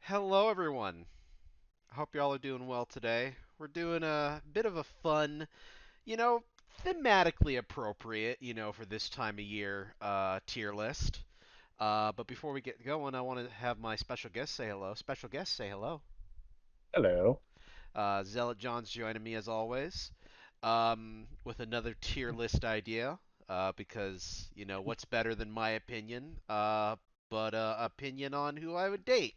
Hello, everyone. Hope y'all are doing well today. We're doing a bit of a fun, you know, thematically appropriate, for this time of year tier list. But before we get going, I want to have my special guest say hello. Special guest, say hello. Hello. Zealotjohn's joining me as always with another tier list idea because, what's better than my opinion, but opinion on who I would date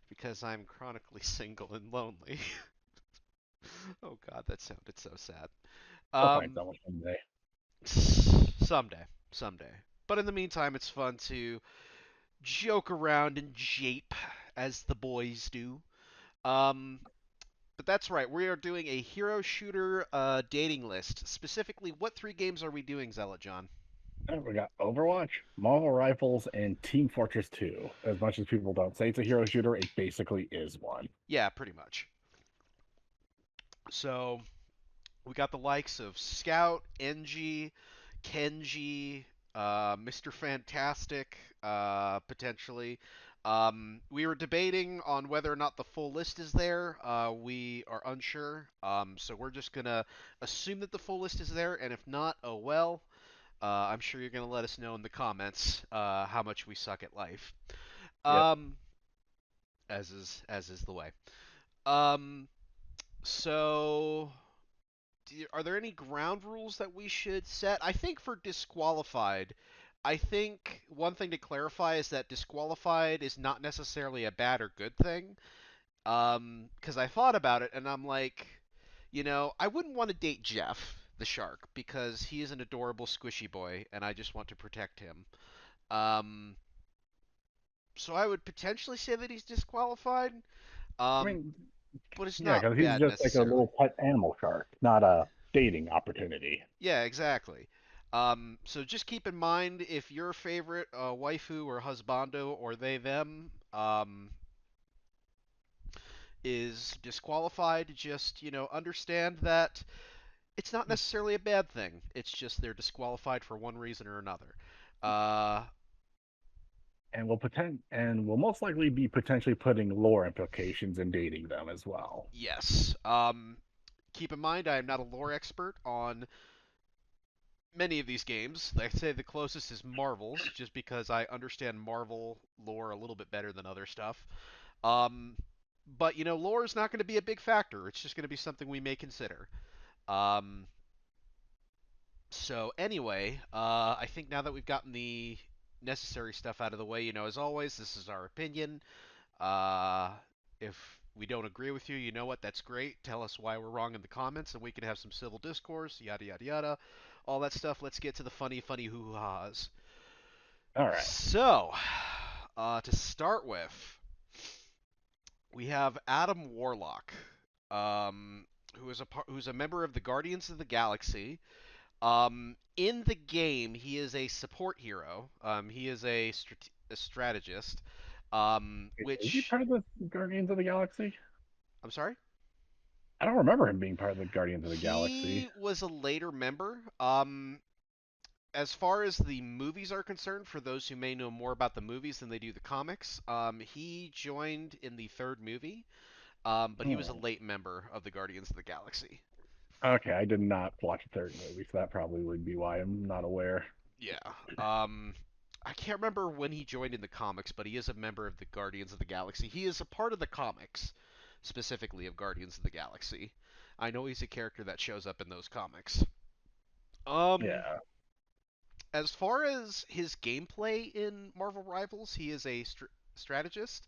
because I'm chronically single and lonely. Oh God, that sounded so sad. You'll find Um, someone someday. someday, someday. But in the meantime, it's fun to joke around and jape as the boys do. Um, but that's right. We are doing a hero shooter dating list. Specifically, what three games are we doing, Zealot John? We got Overwatch, Marvel Rifles, and Team Fortress 2. As much as people don't say it's a hero shooter, it basically is one. Yeah, pretty much. So we got the likes of Scout, NG, Kenji, Mr. Fantastic, potentially. We were debating on whether or not the full list is there. We are unsure. So we're just going to assume that the full list is there, and if not, oh well. I'm sure you're going to let us know in the comments how much we suck at life, Yep. um, as is the way. Um, so are there any ground rules that we should set? I think for disqualified, I think one thing to clarify is that disqualified is not necessarily a bad or good thing. Because I thought about it and I'm like, I wouldn't want to date Jeff the shark because he is an adorable squishy boy and I just want to protect him. Um, so I would potentially say that he's disqualified. I Um, mean, but it's yeah, not because he's bad just like a necessarily. little pet animal shark, not a dating opportunity. Yeah, exactly. So just keep in mind if your favorite waifu or husbando or they them is disqualified, just understand that it's not necessarily a bad thing. It's just they're disqualified for one reason or another. Uh, And we'll most likely be potentially putting lore implications in dating them as well. yes. Keep in mind I am not a lore expert on many of these games. Like I say, the closest is Marvel's, just because I understand Marvel lore a little bit better than other stuff. Um, but lore is not going to be a big factor. It's just going to be something we may consider. Um, so anyway, I think now that we've gotten the necessary stuff out of the way, as always, this is our opinion. Uh, if we don't agree with you, you know what? That's great. Tell us why we're wrong in the comments, and we can have some civil discourse. Yada yada yada, all that stuff. Let's get to the funny, funny hoo-ha's. All right. So, to start with, we have Adam Warlock, who's a member of the Guardians of the Galaxy. In the game, he is a support hero. He is a strategist. Is he Which part of the Guardians of the Galaxy? I'm sorry. I don't remember him being part of the Guardians of the He Galaxy. was a later member. As far as the movies are concerned, for those who may know more about the movies than they do the comics, he joined in the third movie. But he was a Hmm. late member of the Guardians of the Galaxy. Okay, I did not watch the third movie, so that probably would be why I'm not aware. Yeah. Um, I can't remember when he joined in the comics, but he is a member of the Guardians of the Galaxy. He is a part of the comics, specifically of Guardians of the Galaxy. I know he's a character that shows up in those comics. Um, Yeah. as far as his gameplay in Marvel Rivals, he is a strategist.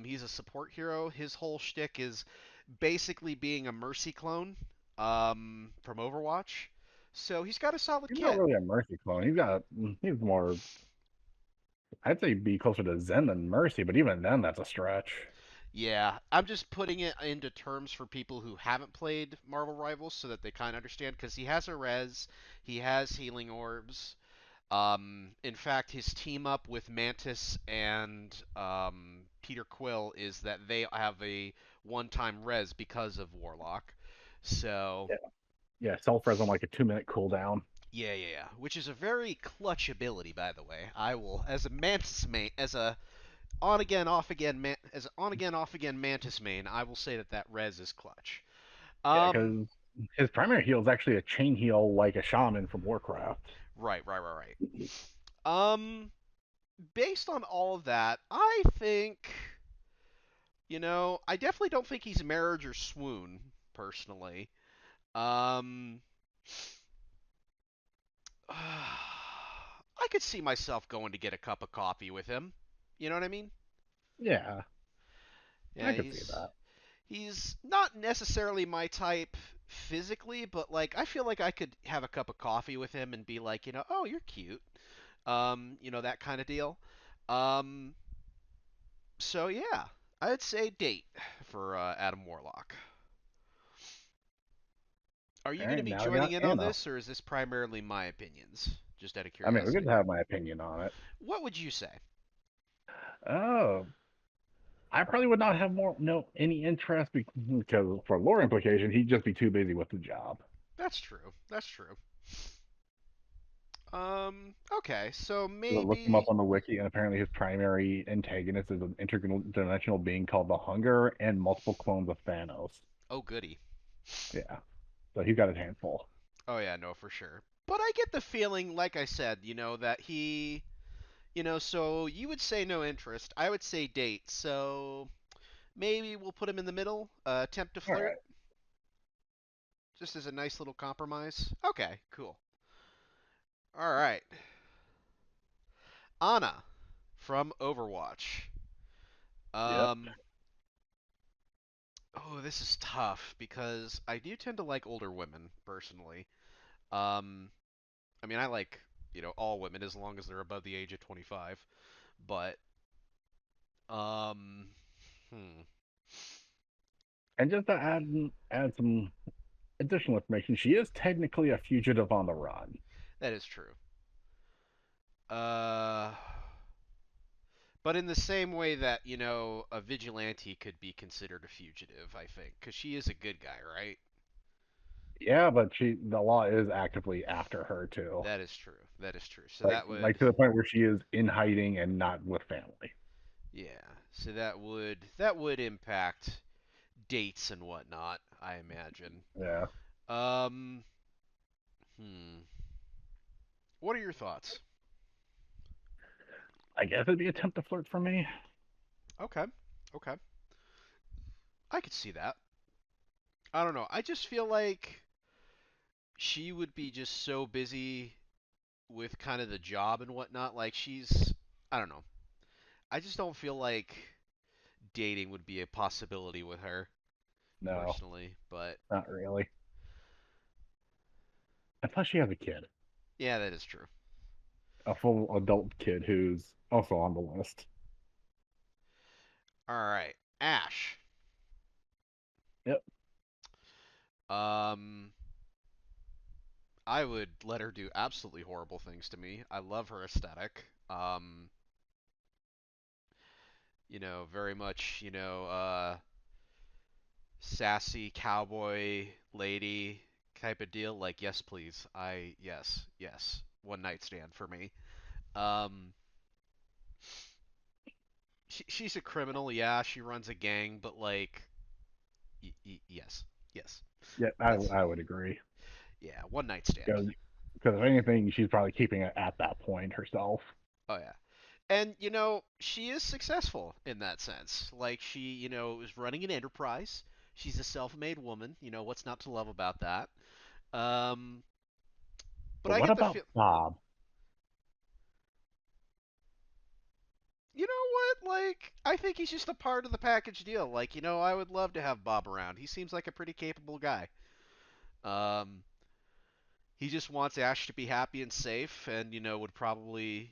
He's a support hero. His whole shtick is basically being a Mercy clone from Overwatch. So he's got a solid He's not kit. really a Mercy clone. He's more, I'd say be closer to Zen than Mercy, but even then, that's a stretch. Yeah, I'm just putting it into terms for people who haven't played Marvel Rivals so that they kind of understand because he has a res, he has healing orbs. In fact, his team up with Mantis and Peter Quill is that they have a one-time res because of Warlock. So Yeah. Yeah, self-res on like a 2-minute cooldown. yeah, yeah, yeah. Which is a very clutch ability, by the way. I will, as a Mantis mate, as a on again, off again, as on again, off again Mantis main, I will say that that res is clutch. Yeah, Um, because his primary heal is actually a chain heal like a shaman from Warcraft. right. Um, Based on all of that, I think, I definitely don't think he's marriage or swoon, personally. Um, I could see myself going to get a cup of coffee with him. You know what I mean? Yeah, Yeah, I could see he's that. he's not necessarily my type physically, but like I feel like I could have a cup of coffee with him and be like, oh, you're cute. That kind of deal. Um, so yeah, I'd say date for Adam Warlock. Are you All going to right, be now we joining got in on Anna. this, or is this primarily my opinions? Just out of I mean, we curiosity. could have my opinion on it. What would you say? Oh, I probably would not have any interest because for lore implication, he'd just be too busy with the job. That's true. That's true. Okay, so I looked him up maybe. on the wiki, and apparently his primary antagonist is an interdimensional being called the Hunger and multiple clones of Thanos. Oh, goody. Yeah, so he got his hands full. Oh, yeah, no, for sure. But I get the feeling, like I said, that so you would say no interest. I would say date. So maybe we'll put him in the middle, attempt to All flirt, right. just as a nice little compromise. Okay, cool. All right. Anna from Overwatch. Yep. Um, oh, this is tough because I do tend to like older women personally. Um, I mean, I like, all women as long as they're above the age of 25. But, um, hmm, And just to add some additional information, she is technically a fugitive on the run. that is true. Uh, but in the same way that, a vigilante could be considered a fugitive, I think, because she is a good guy, right? Yeah, but the law is actively after her too. That is true. That is true. So Like that like would, to the point where she is in hiding and not with family. yeah. So that would impact dates and whatnot, I imagine. Yeah. Um, hmm. What are your thoughts? I guess it'd be attempt to flirt for me. Okay. Okay. I could see that. I don't know. I just feel like she would be just so busy with kind of the job and whatnot. Like I don't know. I just don't feel like dating would be a possibility with her No, personally. But not really. And plus she has a kid. yeah, that is true. A full adult kid who's also on the list. All right, Ash. Yep. Um, I would let her do absolutely horrible things to me. I love her aesthetic. Very much, sassy cowboy lady type of deal. Like, yes, please. Yes. One night stand for me. Um, she's a criminal, yeah. She runs a gang, but like, yes. Yeah, That's I would agree. yeah, one night stand. Because if anything, she's probably keeping it at that point herself. Oh yeah. And she is successful in that sense. Like she, is running an enterprise. She's a self-made woman. What's not to love about that? Um, but But I what get the about feel. Bob? You know what? Like, I think he's just a part of the package deal. Like, I would love to have Bob around. He seems like a pretty capable guy. Um, he just wants Ash to be happy and safe, and would probably,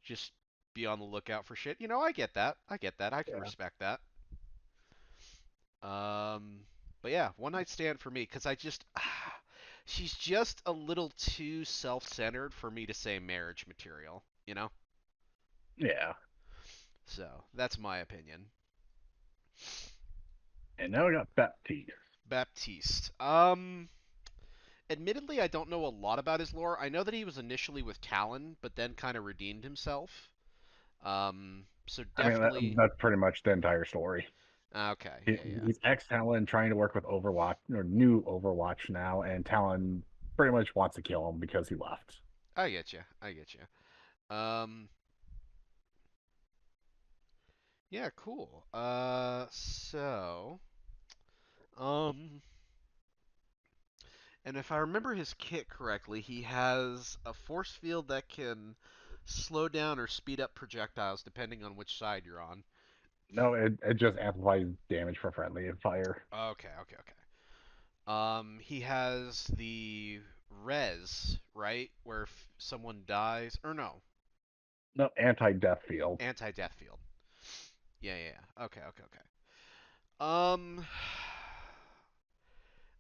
just be on the lookout for shit. I get that. I get that. I can Yeah. respect that. Um, but yeah, one night stand for me because she's just a little too self-centered for me to say marriage material. Yeah. So that's my opinion. And now we got Baptiste. Baptiste. Admittedly, I don't know a lot about his lore. I know that he was initially with Talon, but then kind of redeemed himself. So I mean, definitely. that's pretty much the entire story. Okay, He, yeah, yeah. he's ex Talon trying to work with Overwatch or new Overwatch now, and Talon pretty much wants to kill him because he left. I get you. I get you. Yeah, cool. Um, and if I remember his kit correctly, he has a force field that can slow down or speed up projectiles depending on which side you're on. No, it just amplifies damage for friendly and fire. Okay, okay, okay. He has the res, right? Where if someone dies, or no, No, anti-death field. anti-death field. Yeah, yeah, yeah. Okay, okay, okay. Um,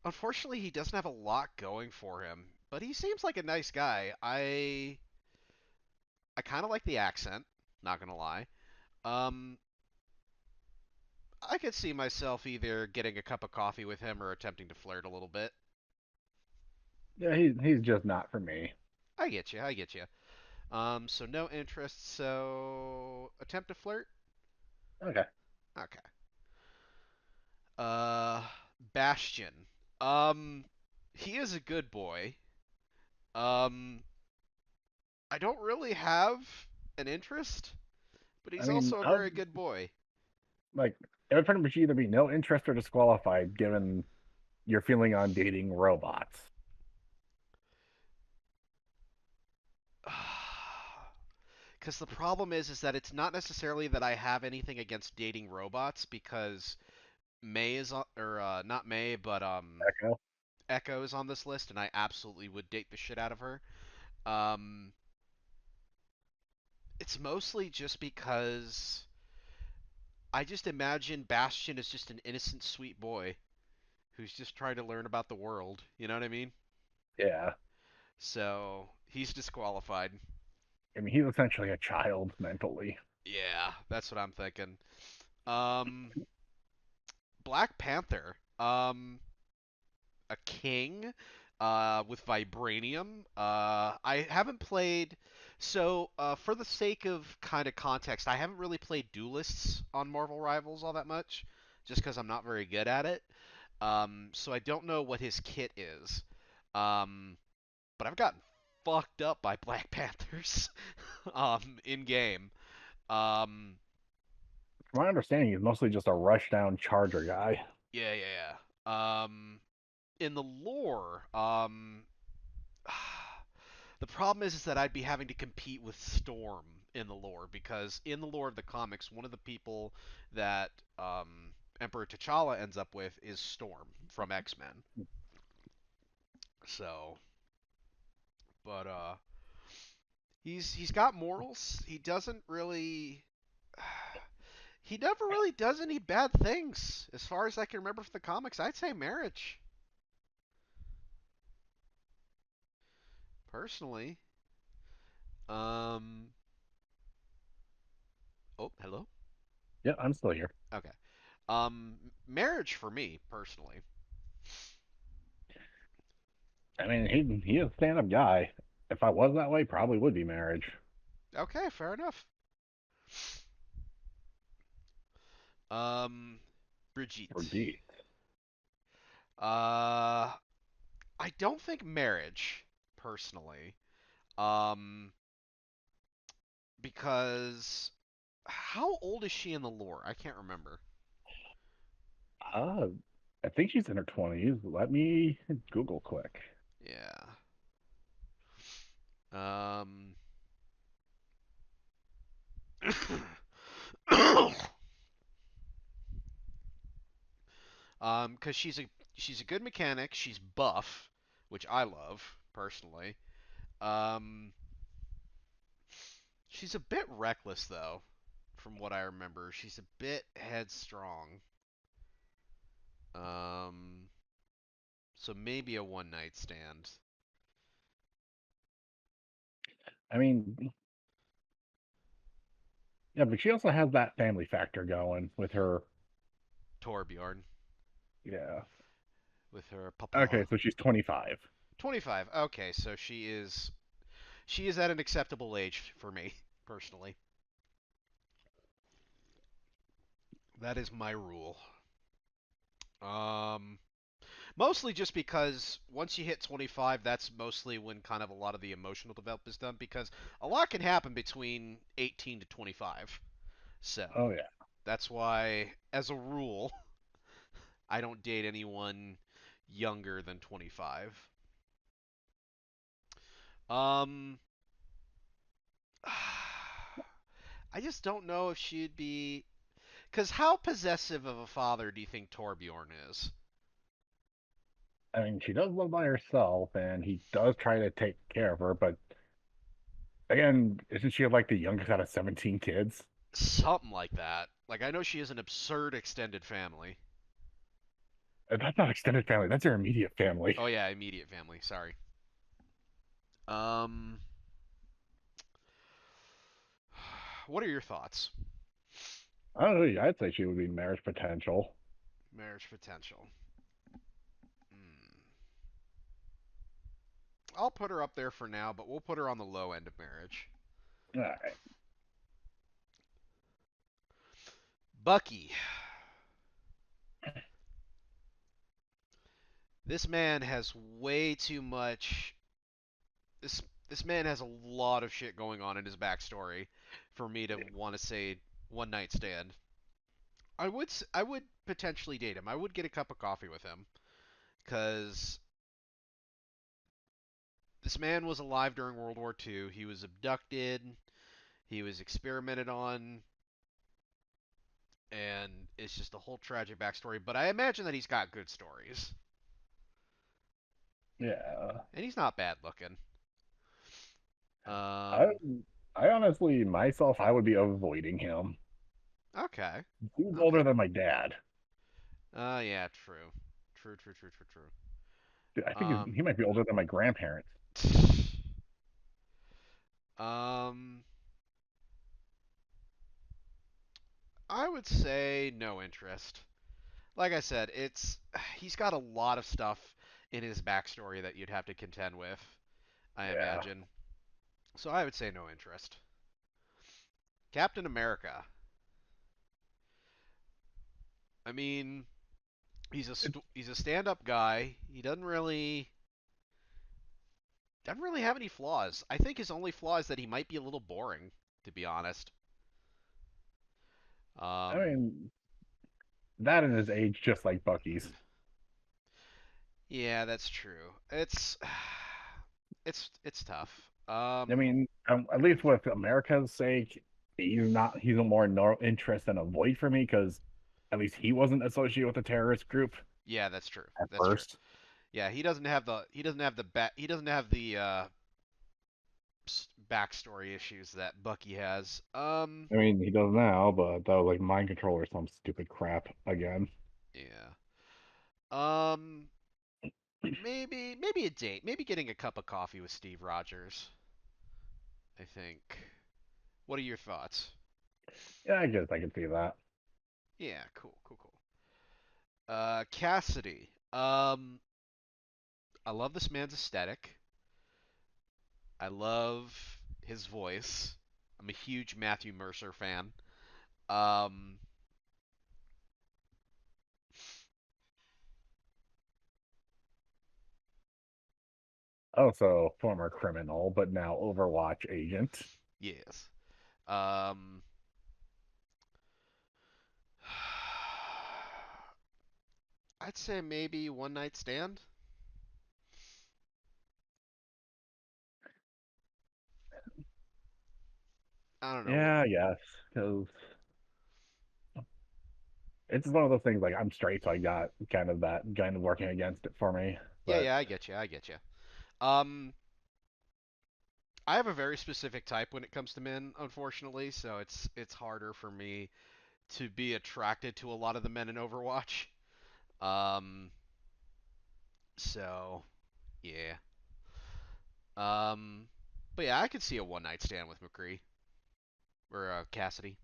unfortunately, he doesn't have a lot going for him, but he seems like a nice guy. I kind of like the accent, not gonna lie. Um, I could see myself either getting a cup of coffee with him or attempting to flirt a little bit. Yeah, he's just not for me. I get you. I get you. So no interest. So attempt to flirt. Okay. Okay. Uh, Bastion. Um, he is a good boy. Um, I don't really have an interest, but I he's mean, also a very good boy. like it would pretty much either be no interest or disqualified, given your feeling on dating robots. Because the problem is that it's not necessarily that I have anything against dating robots because May is on, or not May, but Echo. Echo is on this list, and I absolutely would date the shit out of her. Um, it's mostly just because I just imagine Bastion is just an innocent, sweet boy who's just trying to learn about the world. You know what I mean? Yeah. So he's disqualified. I mean, he's essentially a child mentally. Yeah, that's what I'm thinking. Um, Black Panther. A king with vibranium. I haven't played. So, for the sake of kind of context, I haven't really played duelists on Marvel Rivals all that much, just because I'm not very good at it. So I don't know what his kit is. Um, but I've gotten fucked up by Black Panthers in game. Um, From my understanding, he's mostly just a rush down charger guy. yeah, yeah, yeah. In the lore, the problem is that I'd be having to compete with Storm in the lore because in the lore of the comics, one of the people that Emperor T'Challa ends up with is Storm from X-Men. So, but he's got morals. He doesn't really he never really does any bad things as far as I can remember from the comics. I'd say marriage personally. Um oh, hello. Yeah, I'm still here. Okay. Marriage for me personally. I mean, he is a stand up guy. If I was that way, probably would be marriage Okay, fair enough. Um, or Brigitte. D. Uh, I don't think marriage, personally. Um, because how old is she in the lore? I can't remember. Uh, I think she's in her 20s. Let me Google quick. Yeah. Um, because she's a good mechanic. She's buff, which I love personally. Um, she's a bit reckless though, from what I remember. She's a bit headstrong. Um, so maybe a one night stand. I mean, yeah, but she also has that family factor going with her. Torbjorn Yeah. with her Okay, papa. so she's 25. 25. Okay, so she is at an acceptable age for me personally. That is my rule. Um, Mostly just because once you hit 25, that's mostly when kind of a lot of the emotional development is done because a lot can happen between 18 to 25. So Oh yeah. that's why, as a rule, I don't date anyone younger than 25. Um, I just don't know if she'd be. Because how possessive of a father do you think Torbjorn is? I mean, she does live by herself, and he does try to take care of her. But again, isn't she like the youngest out of 17 kids? Something like that. Like, I know she has an absurd extended family. That's not extended family. That's her immediate family. Oh, yeah, immediate family. Sorry. Um, what are your thoughts? I don't know. I'd say she would be marriage potential. Marriage potential. Hmm. I'll put her up there for now, but we'll put her on the low end of marriage. All right. Bucky. This man has way too much. This man has a lot of shit going on in his backstory for me to want to say one night stand. I would potentially date him. I would get a cup of coffee with him because this man was alive during World War II. He was abducted. He was experimented on, and it's just a whole tragic backstory. But I imagine that he's got good stories, Yeah. and he's not bad looking. I Um, I honestly myself I would be avoiding him. okay, He's older okay. than my dad. Yeah, true, true, true, true, true, Dude, I true. think he might be older than my grandparents. Um, I would say no interest. Like I said, it's he's got a lot of stuff in his backstory that you'd have to contend with, I Yeah. imagine. So I would say no interest. Captain America. I mean, he's a stand-up guy. He doesn't really have any flaws. I think his only flaw is that he might be a little boring, to be honest. I Um, mean, that in his age, just like Bucky's. yeah, that's true. It's tough. I mean, at least with America's sake, he's a more no interest than a void for me because at least he wasn't associated with a terrorist group Yeah, that's true. at That's true. first. Yeah, he doesn't have the backstory issues that Bucky has. I mean, he does now, but that was like mind control or some stupid crap again. Yeah. Um, maybe a date. Maybe getting a cup of coffee with Steve Rogers. I think. What are your thoughts? Yeah, I guess I can see that. Yeah, cool, cool, cool. Cassidy. I love this man's aesthetic. I love his voice. I'm a huge Matthew Mercer fan. Um, Also, former criminal, but now Overwatch agent. yes. Um, I'd say maybe one night stand. I don't know. Yeah, yes, because it's one of those things like I'm straight, so I got kind of that kind of working against it for me. Yeah, But yeah, I get you. I get you. Um, I have a very specific type when it comes to men, unfortunately, so it's harder for me to be attracted to a lot of the men in Overwatch. Um, so yeah. Um, but yeah, I could see a one night stand with McCree or Cassidy.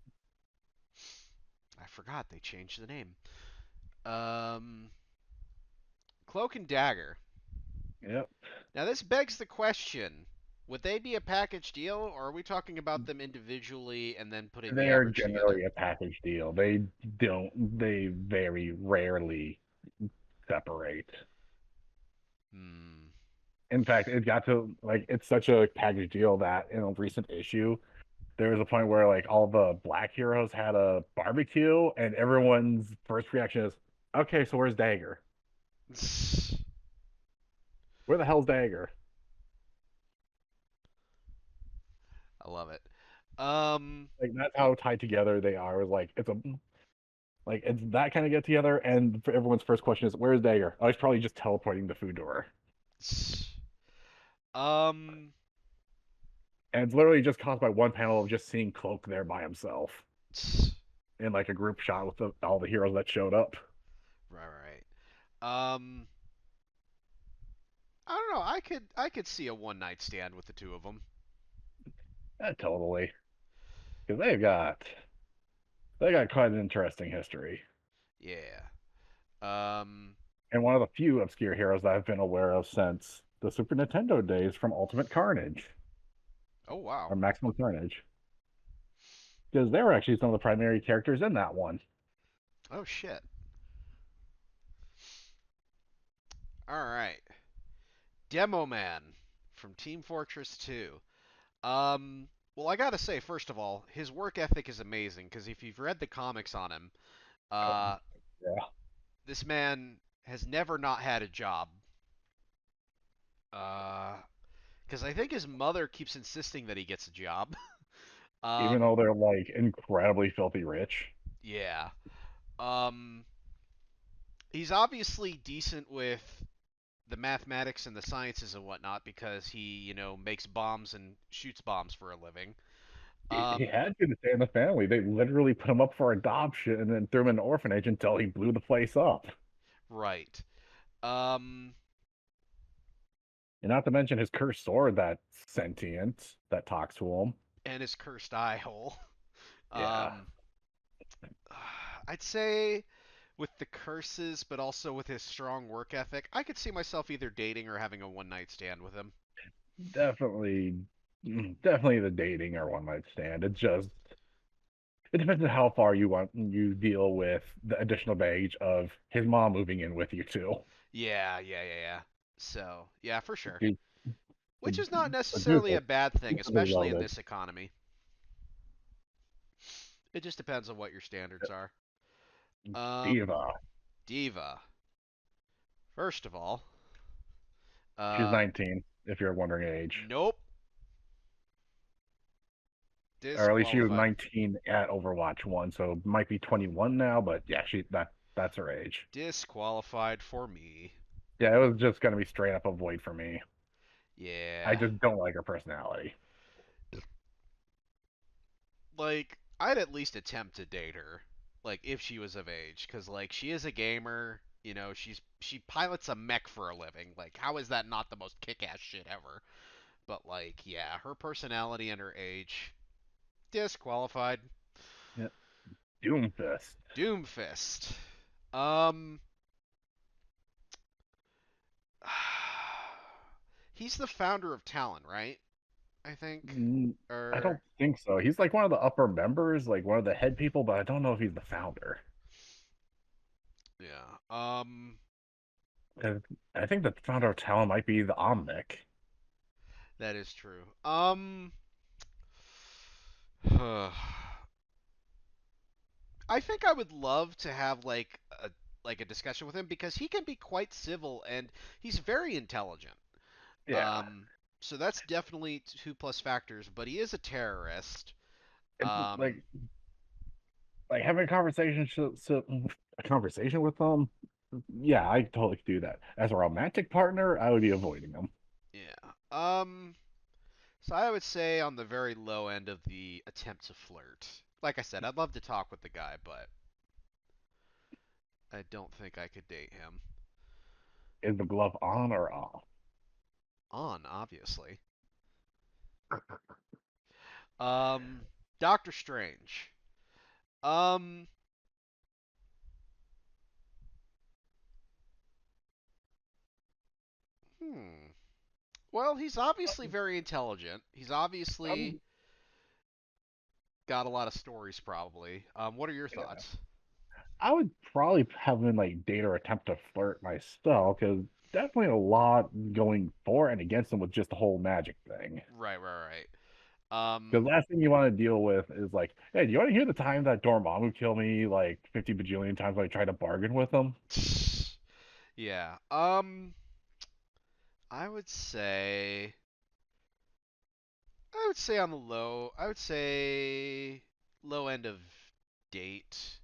I forgot they changed the name. Um, Cloak and Dagger. yep, Now this begs the question. Would they be a package deal, or are we talking about them individually and then putting the They are average together? generally a package deal. They very rarely separate. Hmm. In fact, it got to like it's such a package deal that in a recent issue, there was a point where like all the black heroes had a barbecue, and everyone's first reaction is, "Okay, so where's Dagger? Where the hell's Dagger?" I love it. Um, Like that's how tied together they are. It's like it's that kind of get together, and for everyone's first question is, "Where's Dagger?" Oh, he's probably just teleporting the food to her, um, and it's literally just caused by one panel of just seeing Cloak there by himself in like a group shot with all the heroes that showed up. right, right. I don't know. I could see a one night stand with the two of them. Totally, because they got quite an interesting history, Yeah. Um. and one of the few obscure heroes that I've been aware of since the Super Nintendo days from Ultimate Carnage Oh wow. or Maximum Carnage, because they were actually some of the primary characters in that one. Oh shit. All right. Demo Man from Team Fortress 2. Well, I gotta say, first of all, his work ethic is amazing because if you've read the comics on him, Oh, uh, yeah. this man has never not had a job. Uh, because I think his mother keeps insisting that he gets a job. Even though um, they're like incredibly filthy rich. yeah. Um, he's obviously decent with the mathematics and the sciences and whatnot because he makes bombs and shoots bombs for a living. He Um, had to stay in the family. They literally put him up for adoption and then threw him in an orphanage until he blew the place up. right. Um, And not to mention his cursed sword that's sentient, that talks to him. and his cursed eye hole. Yeah. Um, I'd say with the curses, but also with his strong work ethic, I could see myself either dating or having a one night stand with him. Definitely, definitely the dating or one night stand. It depends on how far you deal with the additional baggage of his mom moving in with you too. Yeah, yeah, yeah, yeah. So, yeah, for sure. She's Which is not necessarily sadistic, a bad thing, sadistically especially in loaded. this economy. It just depends on what your standards are. Um, Diva. Diva. First of all, She's uh, 19, if you're wondering age. nope, Or at least she was disqualified. 19 at Overwatch 1, so might be 21 now, but yeah, that's her age. Disqualified for me. Yeah, it was just gonna be straight up a void for me. I Yeah. just don't like her personality. Like, I'd at least attempt to date her, like if she was of age, because like she is a gamer. She pilots a mech for a living. Like, how is that not the most kick-ass shit ever? But like, yeah, her personality and her age, disqualified. Yeah. Doomfist. Doomfist. Um, he's the founder of Talon, right? I think, Mm, I don't or think so. He's like one of the upper members, like one of the head people, but I don't know if he's the founder. yeah. 'Cause I think the founder of Talon might be the Omnic. That is true. I think I would love to have like a discussion with him because he can be quite civil and he's very intelligent. Yeah. Um, so that's definitely two plus factors. But he is a terrorist. It's Um, like having a conversation a conversation with them. Yeah, I totally could do that. As a romantic partner, I would be avoiding them. yeah. So I would say on the very low end of the attempt to flirt. Like I said, I'd love to talk with the guy, but I don't think I could date him. Is the glove on or off? On, obviously. Doctor Strange. Um, hmm. Well, he's obviously very intelligent. He's obviously Um, got a lot of stories, probably. What are your yeah. thoughts? I would probably have him like date or attempt to flirt myself because definitely a lot going for and against him with just the whole magic thing. Right, right, Because right. last thing you want to deal with is like, hey, do you want to hear the time that Dormammu killed me like 50 bajillion times when I tried to bargain with him? Yeah. I would say on the low. I would say low end of date.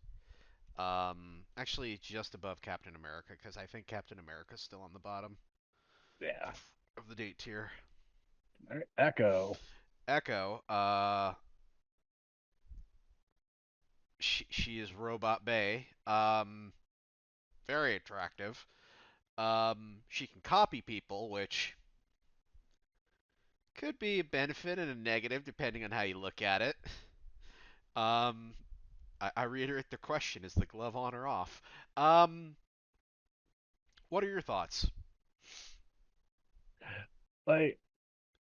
Actually, just above Captain America because I think Captain America's still on the bottom Yeah. of the date tier. All right, Echo. Echo. She is Robot Bay. Very attractive. She can copy people, which could be a benefit and a negative depending on how you look at it. Um, I reiterate the question: is the glove on or off? Um, what are your thoughts? Like,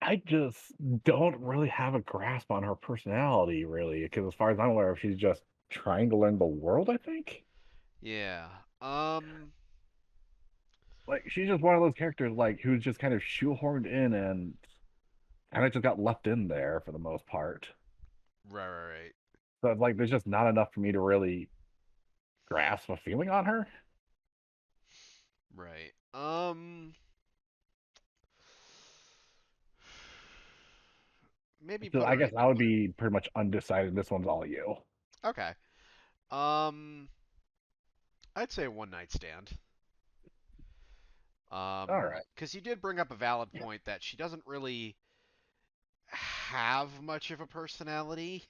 I just don't really have a grasp on her personality, really, because as far as I'm aware of, she's just trying to learn the world, I think. Yeah. Um. Like, she's just one of those characters, like, who's just kind of shoehorned in and kind of just got left in there for the most part. Right. Right. So it's like there's just not enough for me to really grasp a feeling on her. Right. Maybe So put I her. guess I would be pretty much undecided. This one's all you. Okay. Um. I'd say a one night stand. All right. Because you did bring up a valid point that she doesn't really have much of a personality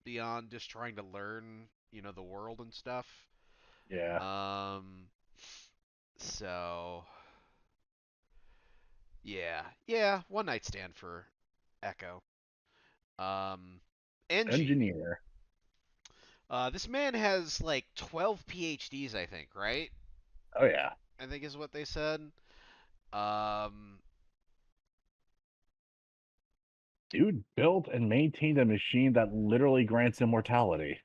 beyond just trying to learn, the world and stuff. Yeah. Um, so yeah, yeah, one night stand for Echo. Um, NG. Engineer. This man has like 12 PhDs, I think, right? Oh yeah. I think is what they said. Um, Dude built and maintained a machine that literally grants immortality.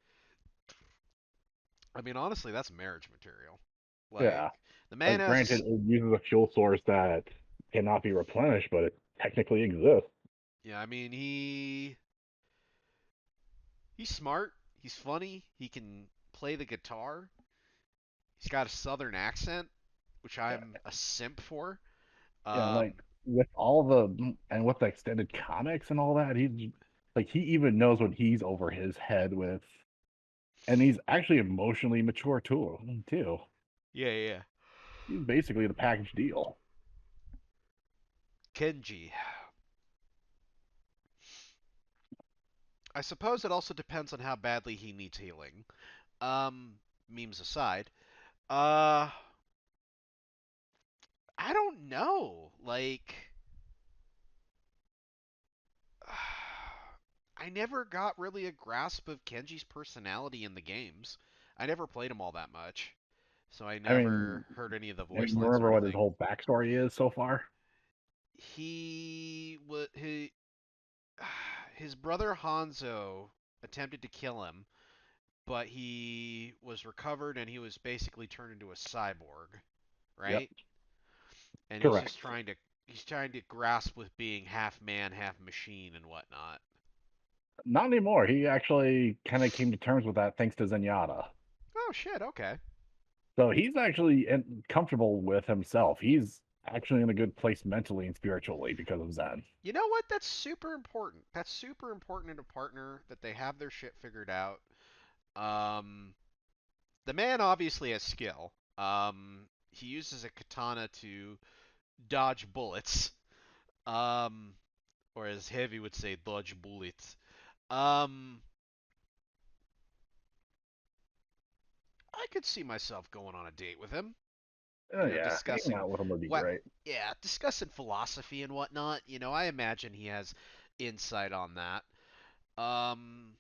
I mean, honestly, that's marriage material. Like, Yeah. the man Like, has a granted, it uses a fuel source that cannot be replenished, but it technically exists. yeah. I mean, he's smart. He's funny. He can play the guitar. He's got a southern accent, which Yeah. I'm a simp for. Yeah, like Um, with all the and with the extended comics and all that, he's like he even knows when he's over his head with, and he's actually emotionally mature too. yeah, yeah. He's basically the package deal. Kenji. I suppose it also depends on how badly he needs healing. Memes aside, uh, I don't know. Like, I never got really a grasp of Kenji's personality in the games. I never played him all that much, so I I mean, never heard any of the I voice mean, you lines or remember what his anything. whole backstory is so far? He was his brother Hanzo attempted to kill him, but he was recovered and he was basically turned into a cyborg, Yep, right? And correct. he's trying to grasp with being half man, half machine and whatnot. Not anymore. He actually kind of came to terms with that thanks to Zenyatta. Oh shit, okay. So he's actually comfortable with himself. He's actually in a good place mentally and spiritually because of Zen. You know what? That's super important. That's super important in a partner that they have their shit figured out. Um, the man obviously has skill. He uses a katana to dodge bullets. Um, or as Heavy would say, dodge bullets. Um, I could see myself going on a date with him. Oh yeah, hanging Discussing out with him would be what, great. yeah, discussing philosophy and whatnot. I imagine he has insight on that. Um,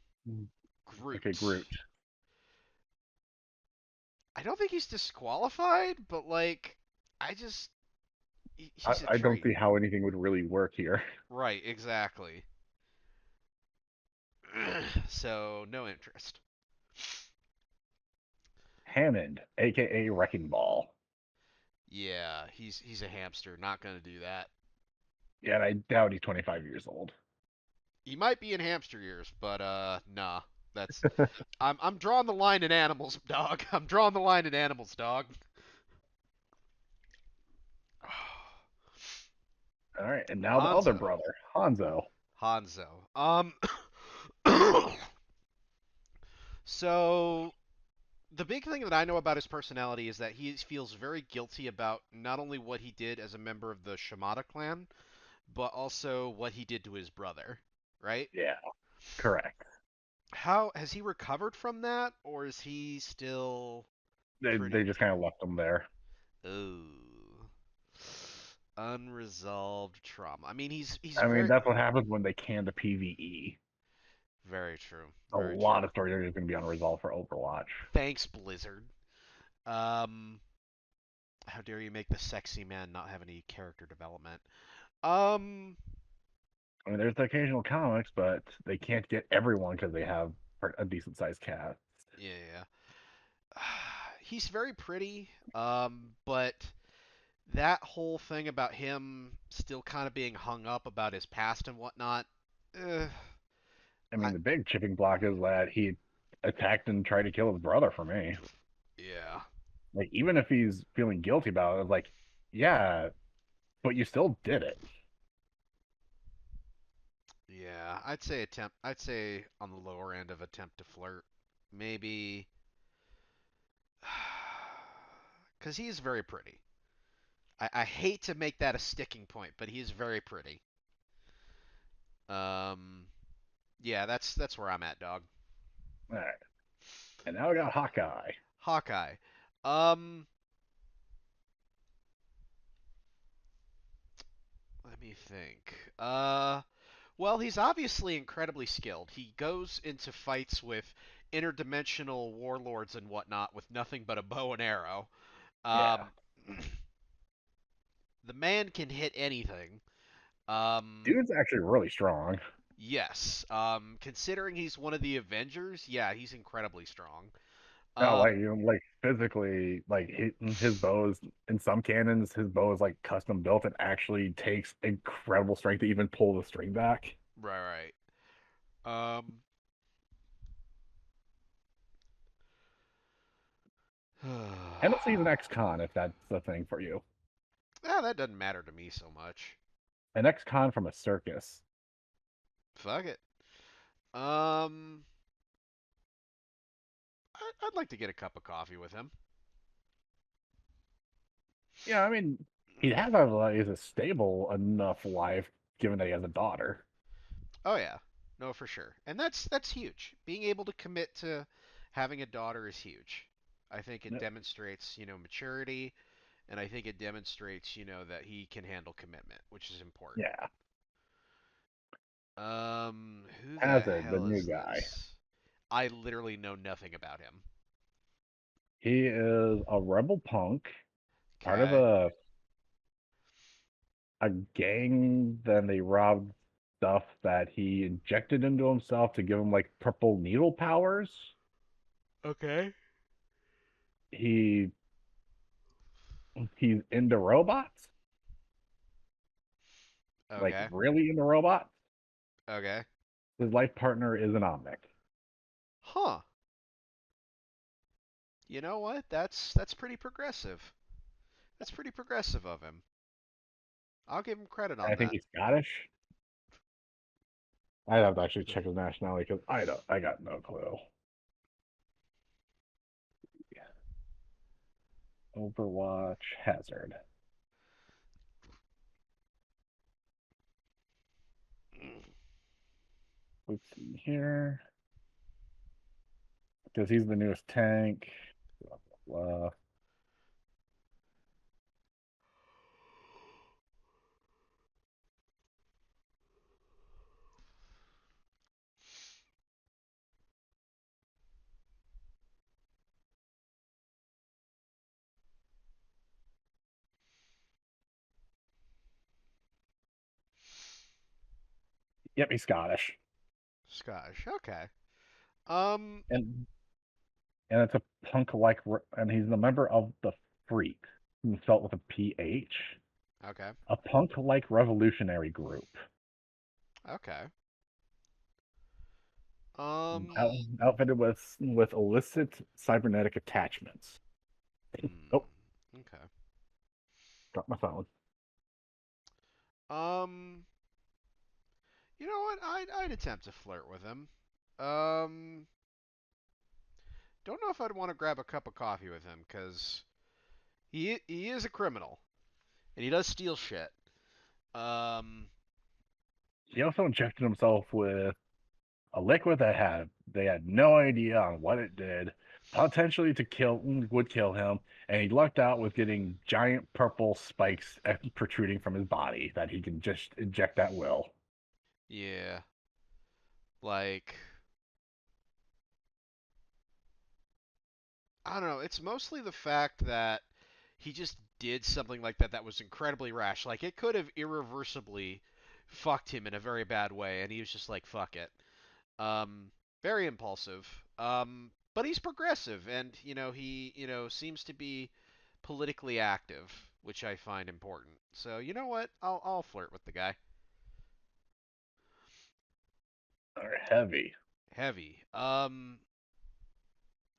Okay, Groot. Groot. I don't think he's disqualified, but like, I just He's a I don't treat. see how anything would really work here. Right, exactly. So no interest. Hammond, aka Wrecking Ball. Yeah, he's a hamster. Not gonna do that. Yeah, and I doubt he's 25 years old. He might be in hamster years, but nah. That's I'm drawing the line in animals, dog. I'm drawing the line in animals, dog. All right, and now the other Hanzo. brother, Hanzo. Hanzo. So the big thing that I know about his personality is that he feels very guilty about not only what he did as a member of the Shimada clan, but also what he did to his brother, right? Yeah, correct. How has he recovered from that, or is he still They pretty? just kind of left him there. Ooh, unresolved trauma. I mean, he's I mean, very that's what happens when they can the PvE. very true, A very lot true. of stories are going to be unresolved for Overwatch. Thanks, Blizzard. Um, how dare you make the sexy man not have any character development? Um, I mean, there's the occasional comics, but they can't get everyone because they have a decent sized cast. yeah, he's very pretty. But that whole thing about him still kind of being hung up about his past and whatnot. Uh, I I mean, the big chipping block is that he attacked and tried to kill his brother for me. yeah, Like, even if he's feeling guilty about it, it's like, yeah, but you still did it. yeah. I'd say attempt. I'd say on the lower end of attempt to flirt, maybe, because he is very pretty. I hate to make that a sticking point, but he is very pretty. Um, yeah, that's where I'm at, dog. All right. And now we got Hawkeye. Hawkeye. Um, let me think. Well, he's obviously incredibly skilled. He goes into fights with interdimensional warlords and whatnot with nothing but a bow and arrow. Yeah. Um, the man can hit anything. Um, Dude's actually really strong. yes. Considering he's one of the Avengers, yeah, he's incredibly strong. No, like Um, you know, like physically, like his bows in some cannons, his bow is like custom built and actually takes incredible strength to even pull the string back. right, right. And also he's an ex-con, if that's the thing for you. That doesn't matter to me so much. An ex-con from a circus. Fuck it. Um, I'd like to get a cup of coffee with him. Yeah, I mean, he has a like, is a stable enough life given that he has a daughter. Oh yeah, no, for sure, and that's huge. Being able to commit to having a daughter is huge. I think it Yep. demonstrates, maturity, and I think it demonstrates, that he can handle commitment, which is important. Yeah. Who the Hazard, the hell new is guy. this? I literally know nothing about him. He is a rebel punk, part of Okay, a gang. Then they robbed stuff that he injected into himself to give him like purple needle powers. okay, He he's into robots, like okay, really into robots. okay. His life partner is an Omnic. Huh. You know what? That's pretty progressive. That's pretty progressive of him. I'll give him credit I on think that. he's Scottish. I'd have to actually check his nationality because I got no clue. Overwatch Hazard. Let's see here. Because he's the newest tank. Blah, blah, blah. Yep, he's Scottish, Scottish. Okay. Um. and it's a punk like, and he's a member of the Freak, who's spelled with a PH, Okay. a punk like revolutionary group. Okay. Um. Outfitted with illicit cybernetic attachments. Oh, Okay. dropped my phone. Um. You know what? I'd attempt to flirt with him. Um. Don't know if I'd want to grab a cup of coffee with him because he is a criminal and he does steal shit. Um. He also injected himself with a liquid that they had no idea on what it did, potentially to kill would kill him, and he lucked out with getting giant purple spikes protruding from his body that he can just inject at will. Yeah. Like I don't know. It's mostly the fact that he just did something like that that was incredibly rash. Like it could have irreversibly fucked him in a very bad way, and he was just like, "Fuck it." Very impulsive. But he's progressive, and he seems to be politically active, which I find important. So you know what? I'll flirt with the guy. Or heavy. Heavy.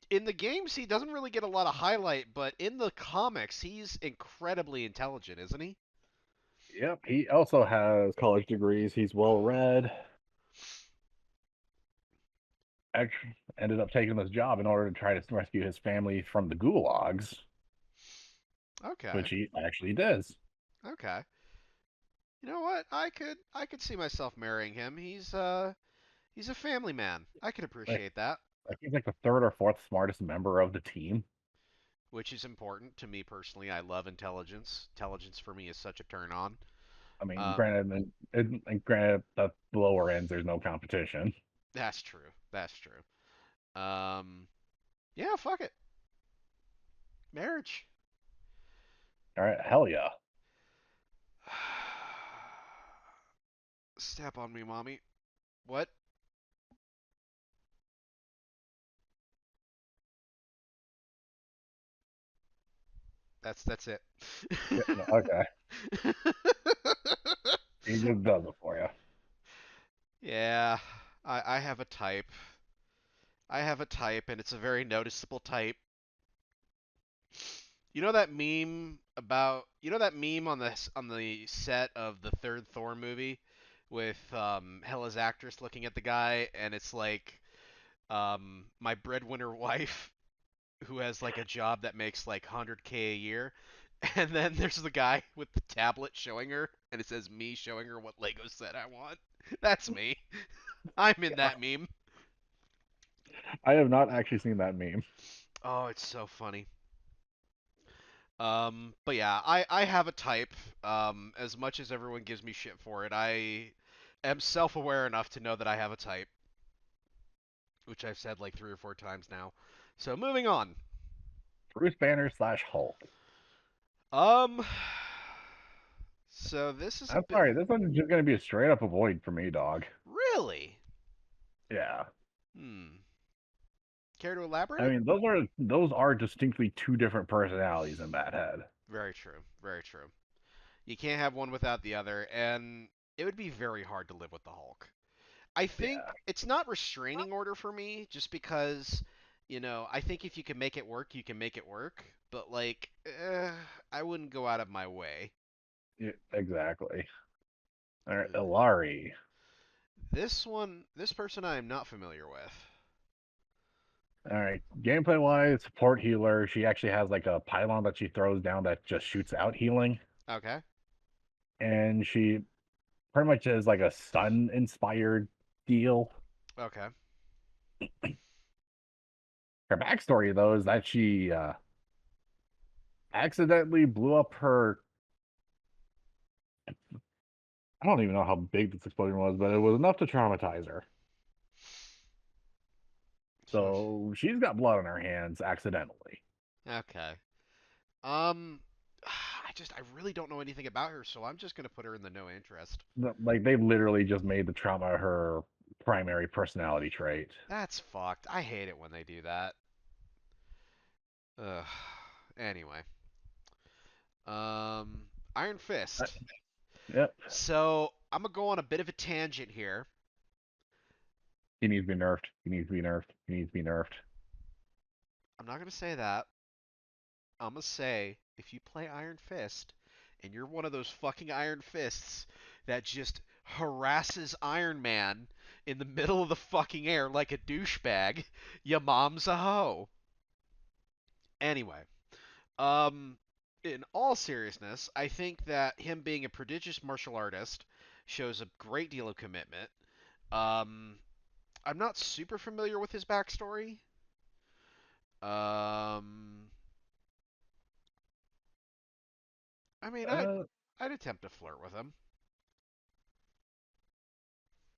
In the games he doesn't really get a lot of highlight, but in the comics he's incredibly intelligent, isn't he? Yep, he also has college degrees. He's well read. Actually, ended up taking this job in order to try to rescue his family from the gulags, Okay. which he actually does. Okay. You know what? I could see myself marrying him. He's a family man. I could Like, appreciate that, he's like the third or fourth smartest member of the team. which is important to me personally. I love intelligence. Intelligence for me is such a turn on. I mean, Um, granted, at the lower ends, there's no competition. that's true. That's true. Um, yeah, fuck it. Marriage. All right, hell yeah. Step on me, mommy. What? That's it. Yeah, no, okay, he just does it for you. Yeah, I have a type. I have a type, and it's a very noticeable type. You know that meme on the set of the third Thor movie with Hela's actress looking at the guy, and it's like my breadwinner wife who has like a job that makes like 100K a year, and then there's the guy with the tablet showing her, and it says me showing her what Lego set I want. That's me. I'm in that meme. I have not actually seen that meme. Oh, it's so funny. But yeah, I have a type. As much as everyone gives me shit for it, I am self-aware enough to know that I have a type, which I've said like 3 or 4 times now. So moving on. Bruce Banner slash Hulk. Um, so this is a I'm bit sorry, this one's just gonna be a straight up avoid for me, dog. really. Yeah, Hmm. Care to I elaborate? mean those are distinctly two different personalities in that head. Very true. Very true. You can't have one without the other, and it would be very hard to live with the Hulk. I Yeah, think it's not restraining order for me just because, I think if you can make it work, you can make it work. But like, I wouldn't go out of my way. yeah, exactly. All right, Ugh. Ilari. This person I am not familiar with. All right, gameplay wise, support healer. She actually has like a pylon that she throws down that just shoots out healing, Okay. and she pretty much is like a sun inspired deal. Okay. Her backstory though is that she accidentally blew up her. I don't even know how big this explosion was, but it was enough to traumatize her. So, So she's got blood on her hands accidentally. okay. Um, I really don't know anything about her, so I'm just gonna put her in the no interest. Like they literally just made the trauma her primary personality trait. That's fucked. I hate it when they do that. Ugh. Anyway, Iron Uh, Fist. Yep, So I'm gonna go on a bit of a tangent here. he needs to be nerfed. He needs to be nerfed. He needs to be nerfed. I'm not gonna say that. I'm gonna say if you play Iron Fist and you're one of those fucking Iron Fists that just harasses Iron Man in the middle of the fucking air like a douchebag, your mom's a hoe. Anyway, um, in all seriousness, I think that him being a prodigious martial artist shows a great deal of commitment. Um, I'm not super familiar with his backstory. Um, I mean, Uh, I'd attempt to flirt with him.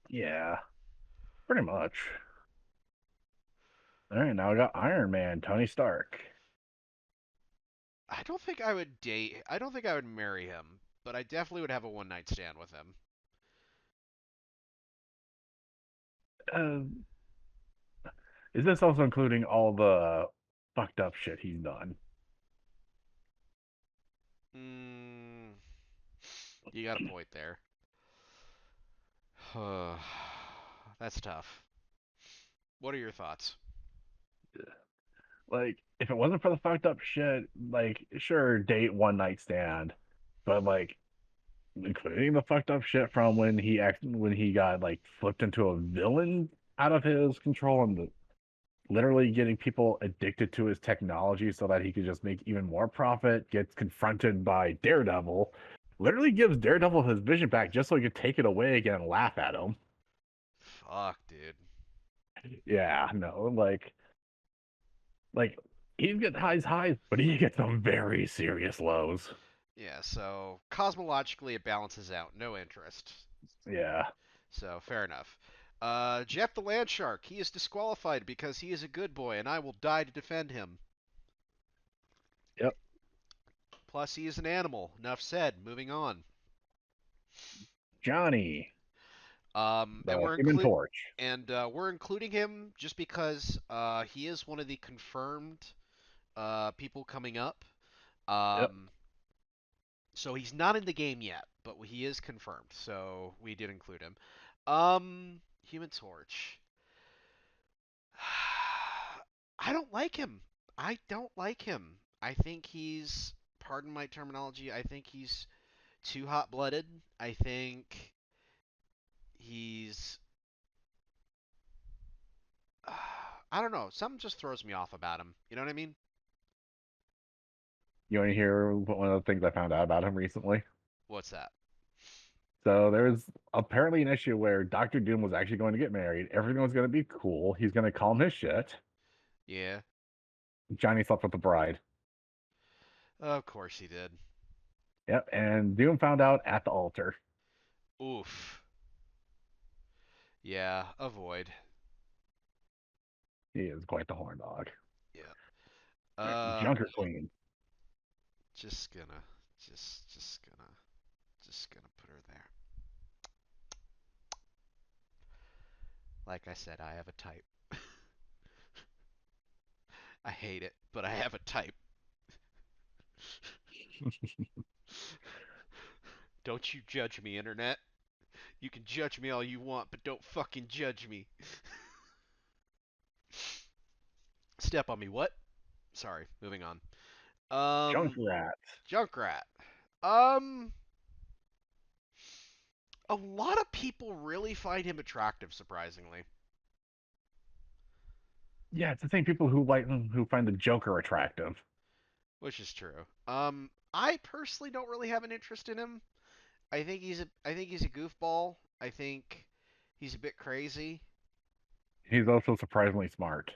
yeah, pretty much. All right, now I got Iron Man, Tony Stark. I don't think I would date. I don't think I would marry him, but I definitely would have a one night stand with him. Uh, is this also including all the fucked up shit he's done? Mm, you got a point there. That's tough. What are your thoughts? Like, if it wasn't for the fucked up shit, like, sure, date one night stand, but like, including the fucked up shit from when he got like flipped into a villain out of his control and literally getting people addicted to his technology so that he could just make even more profit, gets confronted by Daredevil, literally gives Daredevil his vision back just so he could take it away again and laugh at him. Fuck, dude. Yeah, no, like he gets highs, but he gets some very serious lows. Yeah, so cosmologically it balances out. No interest. Yeah. So fair enough. Jeff the Land Shark. He is disqualified because he is a good boy, and I will die to defend him. Yep. Plus, he is an animal. Enough said. Moving on. Johnny, And the Human Torch. we're including him just because he is one of the confirmed people coming up. Yep. Um, so he's not in the game yet, but he is confirmed. So we did include him. Human Torch. I don't like him. I don't like him. I think he's, pardon my terminology, I think he's too hot blooded. I think he's I don't know. Something just throws me off about him. You know what I mean? You want to hear one of the things I found out about him recently? What's that? So there's apparently an issue where Doctor Doom was actually going to get married. Everything was going to be cool. He's going to calm his shit. Yeah. Johnny slept with the bride. Of course he did. Yep. And Doom found out at the altar. Oof. Yeah. Avoid. He is quite the horn dog. Yeah. Junker Queen. Just gonna, just gonna put her there. Like I said, I have a type. I hate it, but I have a type. Don't you judge me, internet. You can judge me all you want, but don't fucking judge me. Step on me, what? Sorry, moving on. Um, Junkrat. Junkrat. Um, a lot of people really find him attractive, surprisingly, Yeah, it's the same people who find the Joker attractive. which is true. I personally don't really have an interest in him. I think he's a goofball. I think he's a bit crazy. He's also surprisingly smart.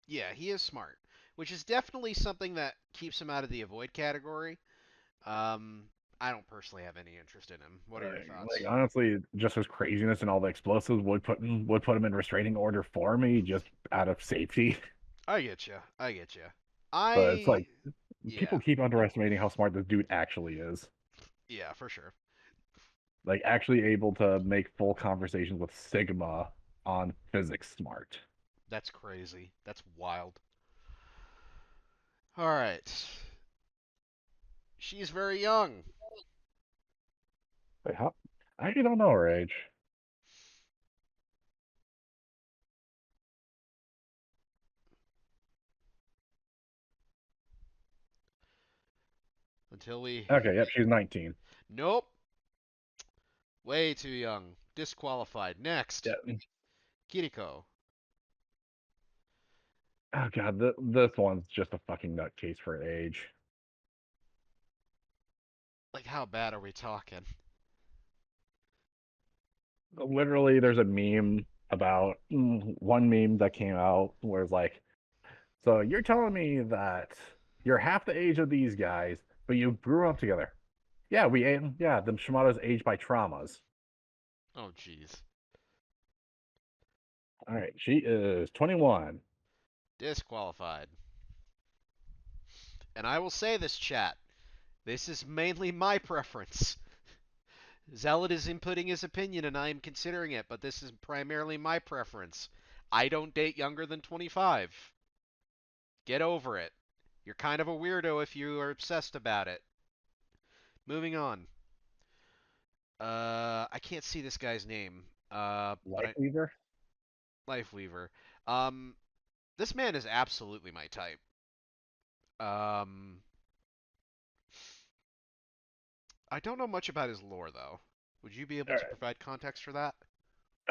Yeah, he is smart, which is definitely something that keeps him out of the avoid category. Um, I don't personally have any interest in him. What are your Like thoughts? honestly, just his craziness and all the explosives would put him in restraining order for me just out of safety. I get you. I get you. But it's I like Yeah, People keep underestimating how smart this dude actually is. yeah, for sure. Like actually able to make full conversations with Sigma on physics smart. That's crazy. That's wild. All right. She's very young. Wait, how? I actually don't know her age. Until we. Okay, yep, she's 19. Nope. Way too young. Disqualified. Next. Yeah. Kiriko. Oh god, this one's just a fucking nutcase for age. Like, how bad are we talking? Literally, there's a meme about one meme that came out where it's like, so you're telling me that you're half the age of these guys, but you grew up together. Yeah, yeah, the Shimada's aged by traumas. Oh, jeez. All right, she is 21. Disqualified. And I will say this, chat. This is mainly my preference. Zealot is inputting his opinion and I am considering it, but this is primarily my preference. I don't date younger than 25. Get over it. You're kind of a weirdo if you are obsessed about it. Moving on. I can't see this guy's name. But Life Weaver? Lifeweaver. Um, this man is absolutely my type. Um, I don't know much about his lore though. Would you be able All to right. provide context for that?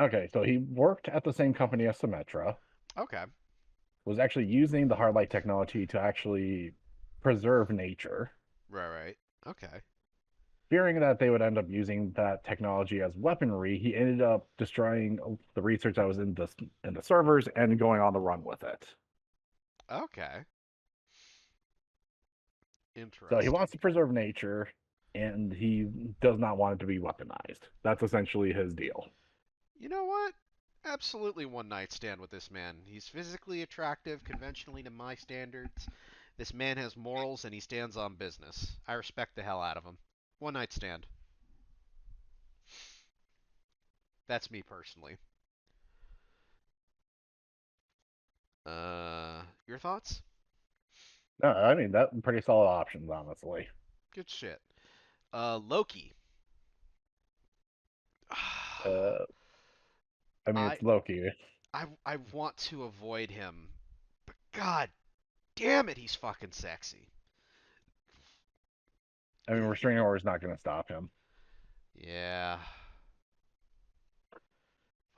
Okay, so he worked at the same company as Symmetra, Okay. was actually using the hard light technology to actually preserve nature. Right, right. Okay. Fearing that they would end up using that technology as weaponry, he ended up destroying the research that was in the servers and going on the run with it. Okay. So he Interesting. wants to preserve nature, and he does not want it to be weaponized. That's essentially his deal. You know what? Absolutely one night stand with this man. He's physically attractive, conventionally to my standards. This man has morals and he stands on business. I respect the hell out of him. One night stand. That's me personally. Your thoughts? No, I mean that pretty solid options, honestly. Good shit. Loki. Uh, I mean I it's Loki. I want to avoid him, but god damn it, he's fucking sexy. I mean restraining order is not going to stop him. Yeah.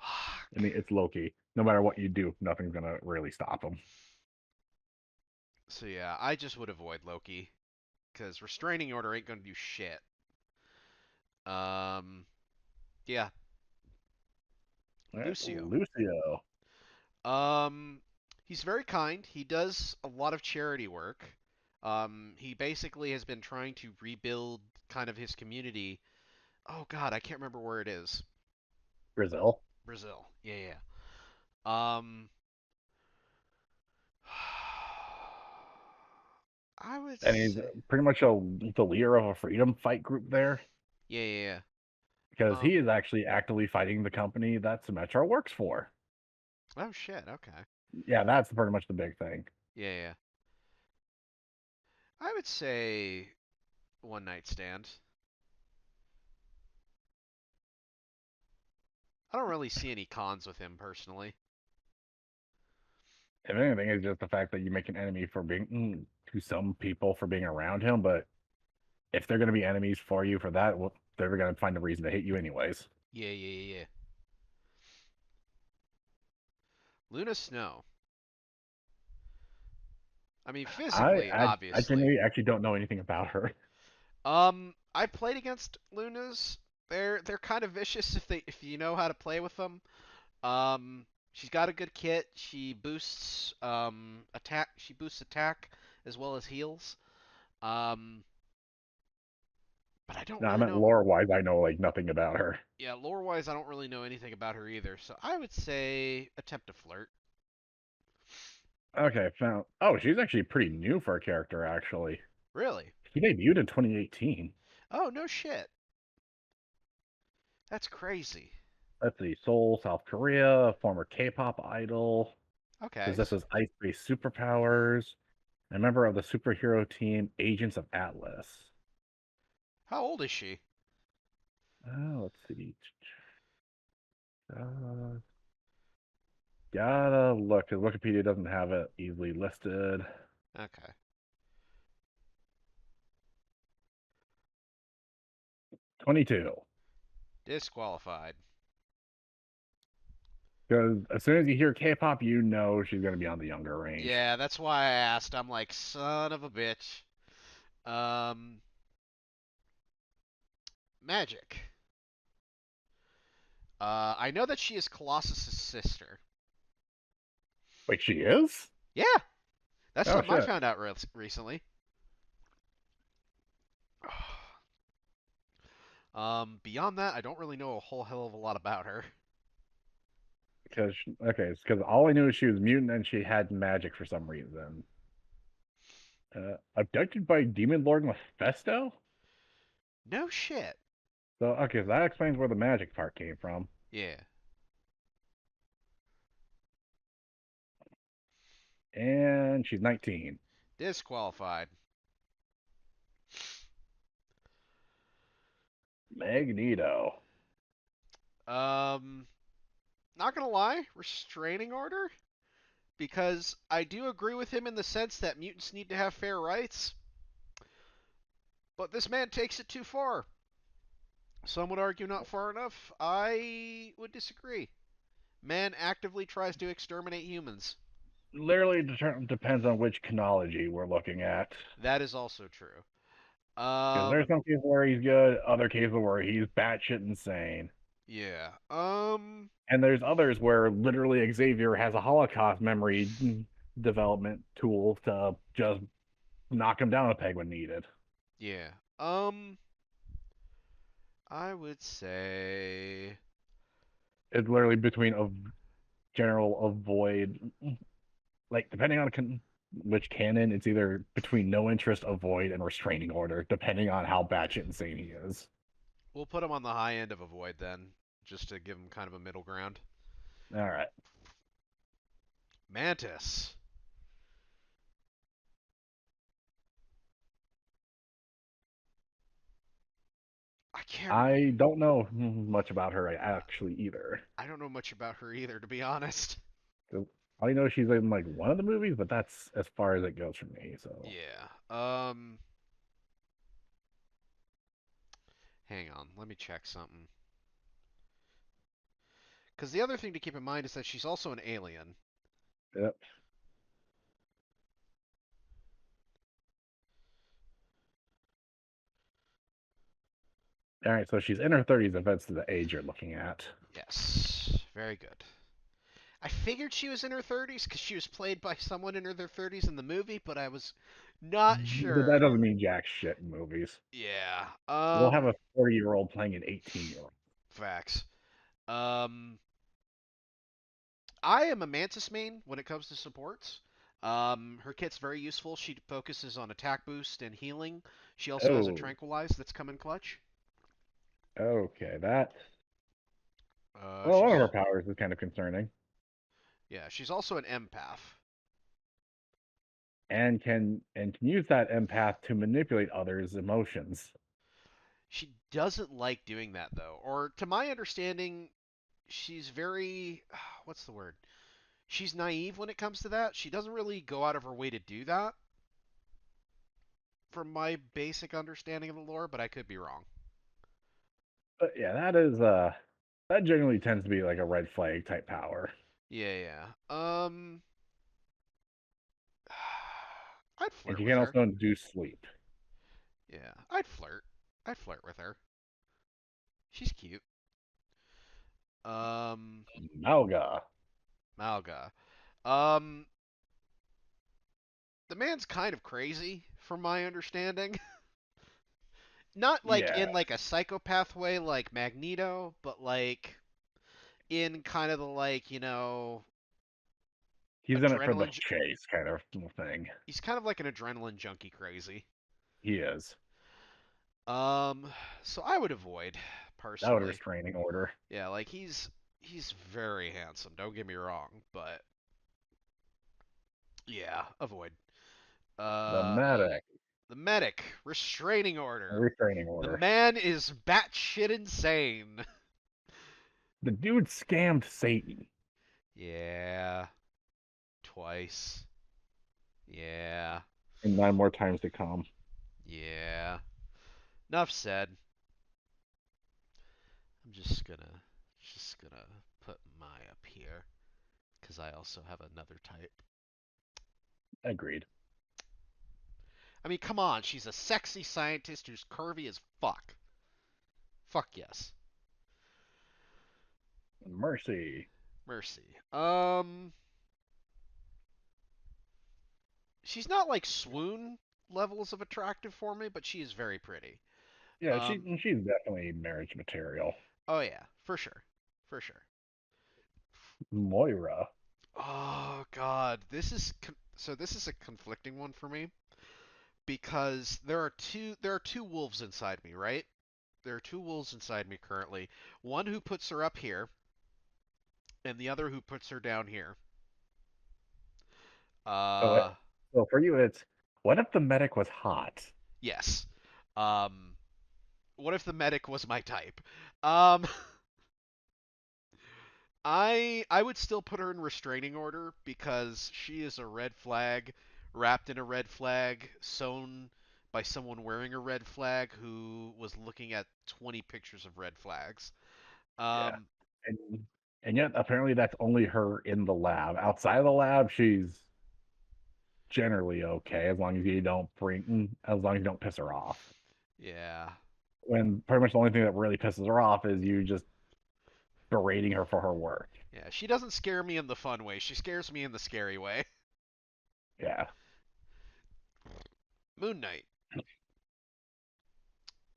I Fuck. mean it's Loki. No matter what you do, nothing's going to really stop him. So yeah, I just would avoid Loki because restraining order ain't gonna do shit. Um, yeah, All right, Lucio. Lucio. Um, he's very kind. He does a lot of charity work. He basically has been trying to rebuild kind of his community. Oh God, I can't remember where it is. Brazil. Brazil. Yeah, yeah. I would And he's say. pretty much the leader of a freedom fight group there Yeah, yeah, yeah. because he is actually actively fighting the company that Symmetra works for. Oh shit. Okay. Yeah, that's pretty much the big thing. Yeah, yeah. I would say one night stand. I don't really see any cons with him personally. If anything, it's just the fact that you make an enemy for being to some people for being around him, but if they're going to be enemies for you for that, well, they're going to find a reason to hate you anyways. Yeah, yeah, yeah, yeah. Luna Snow. I mean, I physically, I I obviously. genuinely actually don't know anything about her. I played against Lunas. They're kind of vicious if you know how to play with them. She's got a good kit. She boosts attack. She boosts attack as well as heals. Um, but I don't No, I really meant know. lore wise. I know like nothing about her. Yeah, lore wise, I don't really know anything about her either. So I would say attempt to flirt. Okay, found. Oh, she's actually pretty new for a character, actually. Really? She debuted in 2018. Oh, no shit. That's crazy. Let's see. Seoul, South Korea, former K-pop idol, Okay. possesses ice-based superpowers, a member of the superhero team Agents of Atlas. How old is she? Let's see. Uh, gotta look, because Wikipedia doesn't have it easily listed. Okay. 22. Disqualified. Because as soon as you hear K-pop, you know she's going to be on the younger range. Yeah, that's why I asked. I'm like, son of a bitch. Um, Magic. I know that she is Colossus's sister. Wait, she is? Yeah, that's Oh something I shit. found out recently. Beyond that, I don't really know a whole hell of a lot about her. Because okay, it's because all I knew is she was mutant and she had magic for some reason. Abducted by Demon Lord Mephisto? No shit. So okay, so that explains where the magic part came from. Yeah. And she's 19. Disqualified. Magneto. Um, Not gonna lie, restraining order? Because I do agree with him in the sense that mutants need to have fair rights, but this man takes it too far. Some would argue not far enough. I would disagree. Man actively tries to exterminate humans. Literally depends on which chronology we're looking at. That is also true. Because there's some cases where he's good, other cases where he's batshit insane. Yeah. And there's others where literally Xavier has a Holocaust memory development tool to just knock him down a peg when needed. Yeah. I would say It's literally between a general avoid, like depending on which canon, it's either between no interest, avoid, and restraining order, depending on how batshit insane he is. we'll put him on the high end of avoid then, just to give him kind of a middle ground. All right. Mantis. I can't. I don't know much about her actually either. I don't know much about her either, to be honest. I know she's in like one of the movies, but that's as far as it goes for me. So Yeah. Hang on. Let me check something. Because the other thing to keep in mind is that she's also an alien. yep. All right, so she's in her 30s if that's the age you're looking at. Yes. Very good. I figured she was in her 30s because she was played by someone in their 30s in the movie, but I was not That sure. doesn't mean jack shit in movies. Yeah. We'll have a 40-year-old playing an 18-year-old. Facts. Um, I am a Mantis main when it comes to supports. Her kit's very useful. She focuses on attack boost and healing. She also has a Oh, tranquilize that's come in clutch. okay. That Uh, well, one of her she's powers is kind of concerning, yeah, she's also an empath. and can use that empath to manipulate others' emotions. She doesn't like doing that though, or to my understanding, she's very what's the word? She's naive when it comes to that. She doesn't really go out of her way to do that, from my basic understanding of the lore, but I could be wrong. But yeah, that generally tends to be like a red flag type power. Yeah, yeah. I'd And flirt she with can her. also induce sleep. Yeah, I'd flirt. I'd flirt with her. She's cute. Um, Malga. Malga. Um, the man's kind of crazy, from my understanding. Not like Yeah. in like a psychopath way, like Magneto, but like in kind of the like He's in it for the adrenaline. chase kind of thing. He's kind of like an adrenaline junkie, crazy. He is. Um, so I would avoid That would personally. restraining order. Yeah, like he's very handsome. Don't get me wrong, but yeah, avoid. The Uh, medic. the medic, restraining A order. restraining The order. man is batshit insane. The dude scammed Satan. Yeah, twice. Yeah, And 9 more times to come. yeah. Enough said. I'm just gonna put my up here because I also have another type. Agreed. I mean, come on, she's a sexy scientist who's curvy as fuck. Fuck yes. Mercy. Mercy. She's not like swoon levels of attractive for me, but she is very pretty. Yeah, Um, she's definitely marriage material. oh yeah, for sure, for sure. Moira. Oh god, this is a conflicting one for me because there are two wolves inside me, right? There are two wolves inside me currently. One who puts her up here, and the other who puts her down here. So, Uh, so for you, it's what if the medic was hot? yes. Um, what if the medic was my type? Um, I would still put her in restraining order because she is a red flag, wrapped in a red flag, sewn by someone wearing a red flag who was looking at 20 pictures of red flags. Yeah, Um, and and yet apparently that's only her in the lab. Outside of the lab, she's generally okay as long as you don't piss her off. yeah, When pretty much the only thing that really pisses her off is you just berating her for her work. yeah. She doesn't scare me in the fun way. She scares me in the scary way. Yeah, Moon Knight.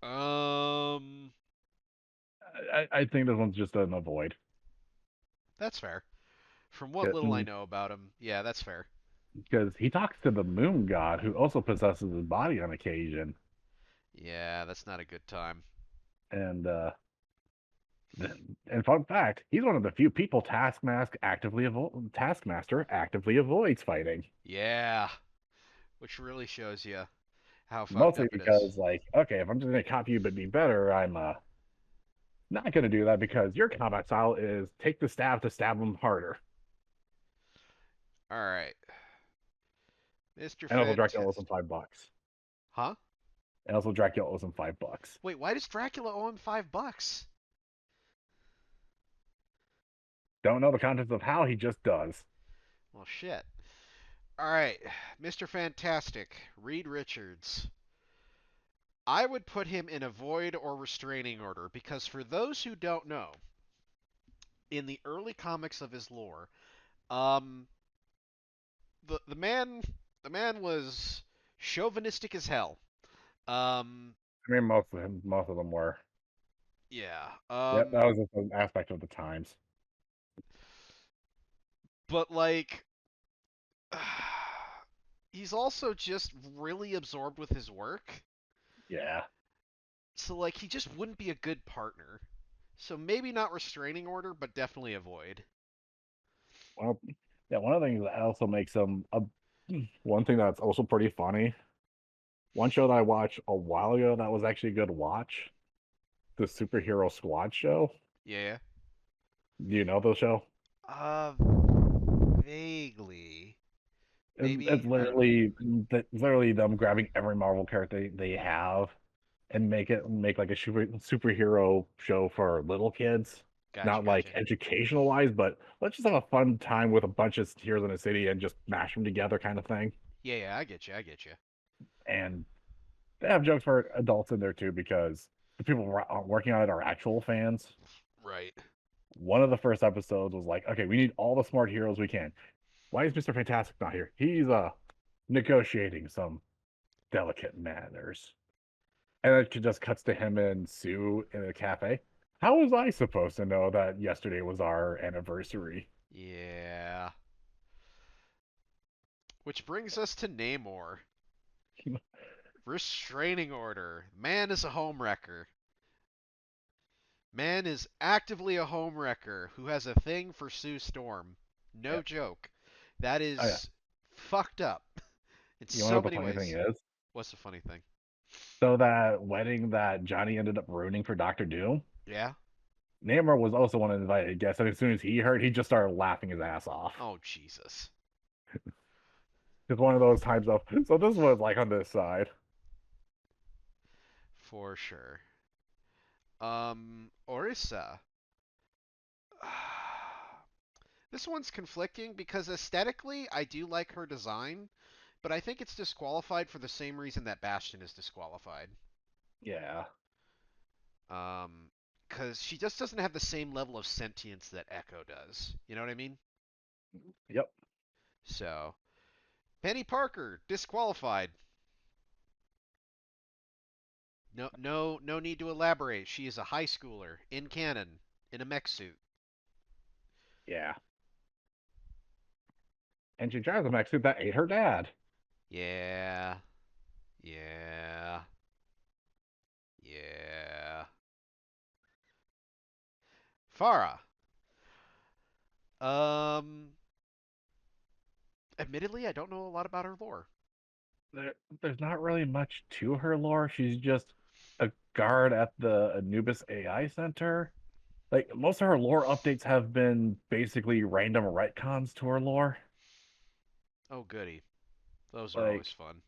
Um, I think this one's just an avoid. that's fair. From what little I know about him, yeah, that's fair. Because he talks to the moon god who also possesses his body on occasion. Yeah, that's not a good time. And and fun fact, he's one of the few people Taskmaster actively avoids fighting. Yeah, which really shows you how fucked Mostly up it is. because like, okay, if I'm just gonna copy you but be better, I'm not gonna do that because your combat style is take the stab to stab them harder. All right, Mr. And also Dracula owes him Fantastic. $5. Huh? And also Dracula owes him $5. Wait, why does Dracula owe him $5? Don't know the contents of how he just does. Well, shit. All right, Mr. Fantastic, Reed Richards. I would put him in a void or restraining order because for those who don't know, in the early comics of his lore, um, the man was chauvinistic as hell. Um, I mean, most of them were. yeah. Yep, that was just an aspect of the times. But like, he's also just really absorbed with his work. Yeah. So like, he just wouldn't be a good partner. So maybe not restraining order, but definitely avoid. Well, yeah. One of the things that also makes him a one thing that's also pretty funny. One show that I watched a while ago that was actually a good watch, the Superhero Squad show. Yeah. Do you know the show? Uh, vaguely. It's Maybe I don't know. literally them grabbing every Marvel character they have and make like a superhero show for little kids. Gotcha, Not like gotcha. educational wise, but let's just have a fun time with a bunch of heroes in a city and just mash them together kind of thing. Yeah, yeah, I get you, I get you. And they have jokes for adults in there too because the people working on it are actual fans. Right. One of the first episodes was like, okay, we need all the smart heroes we can. Why is Mr. Fantastic not here? He's negotiating some delicate manners. And it just cuts to him and Sue in a cafe. How was I supposed to know that yesterday was our anniversary? Yeah. Which brings us to Namor. Restraining order. Man is a homewrecker. Man is actively a homewrecker who has a thing for Sue Storm. No Yep. joke. That Oh yeah. is fucked up in You know so what the many funny thing ways. is? What's the funny thing? So that wedding that Johnny ended up ruining for Doctor Doom, Yeah? Namor was also one of the invited guests, and as soon as he heard, he just started laughing his ass off. Oh, Jesus. It's one of those times of, so this was like on this side. For sure. Orisa. This one's conflicting because aesthetically, I do like her design, but I think it's disqualified for the same reason that Bastion is disqualified. Yeah. Um, because she just doesn't have the same level of sentience that Echo does. You know what I mean? Yep. So, Penny Parker disqualified. No need to elaborate. She is a high schooler in canon in a mech suit. Yeah. And she drives a mech suit that ate her dad. Yeah, yeah, yeah. Farah. Um, admittedly, I don't know a lot about her lore. There's not really much to her lore. She's just a guard at the Anubis AI Center. Like most of her lore updates have been basically random retcons to her lore. Oh, goody. Those are always Like, fun.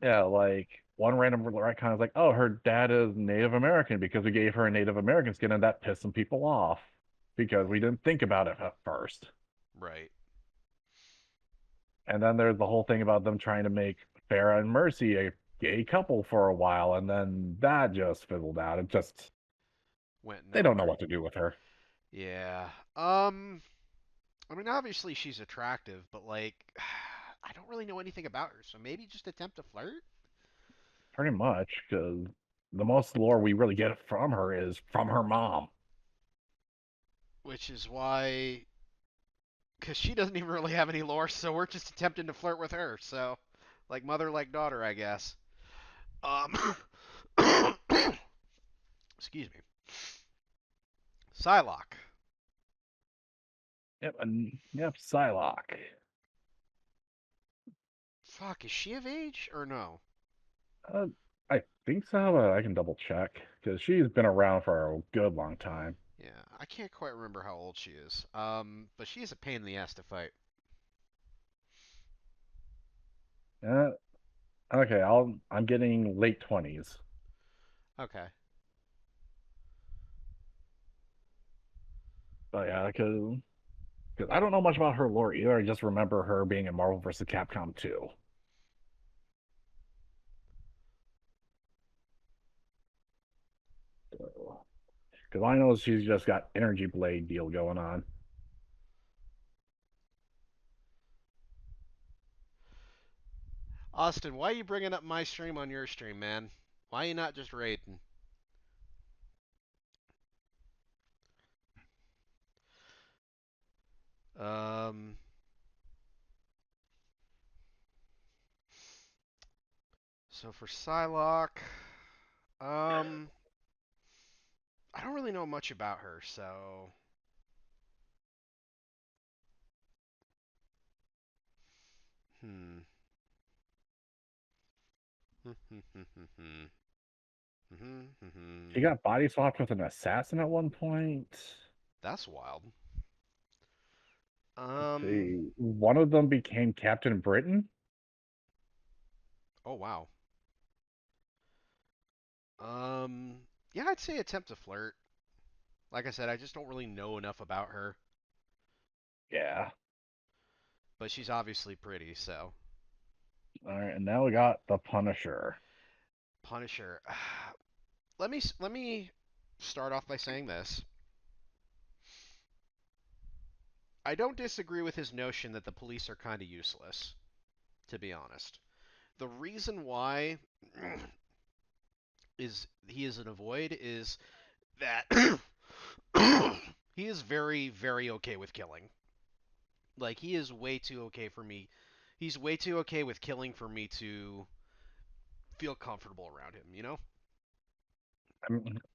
yeah, like one random retcon is like, oh, her dad is Native American because we gave her a Native American skin, and that pissed some people off because we didn't think about it at first. Right. And then there's the whole thing about them trying to make Farah and Mercy a gay couple for a while, and then that just fizzled out. It just Went they don't know nowhere. what to do with her. Yeah. I mean, obviously she's attractive, but like, I don't really know anything about her, so maybe just attempt to flirt? Pretty much, because the most lore we really get from her is from her mom. Which is why, because she doesn't even really have any lore, so we're just attempting to flirt with her. So, like mother, like daughter, I guess. Um, excuse me. Psylocke. Yep, and yep, Psylocke. Fuck, is she of age or no? Uh, I think so, but I can double check because she's been around for a good long time. Yeah, I can't quite remember how old she is. But she is a pain in the ass to fight. Uh, okay, I'm getting late 20s. Okay. But yeah, because I don't know much about her lore either. I just remember her being in Marvel vs. Capcom 2. Because I know she's just got Energy Blade deal going on. Austin, why are you bringing up my stream on your stream, man? Why are you not just raiding? Um, so for Psylocke, um, I don't really know much about her, so hmm. She got body swapped with an assassin at one point. That's wild. Let's Um, see. One of them became Captain Britain. oh wow. Um, yeah, I'd say attempt to flirt. Like I said, I just don't really know enough about her, Yeah. but she's obviously pretty, so All right, and now we got the Punisher. Punisher. Let me start off by saying this. I don't disagree with his notion that the police are kind of useless, to be honest. The reason why is he is an avoid is that he is very, very okay with killing. Like he is way too okay for me. He's way too okay with killing for me to feel comfortable around him, you know?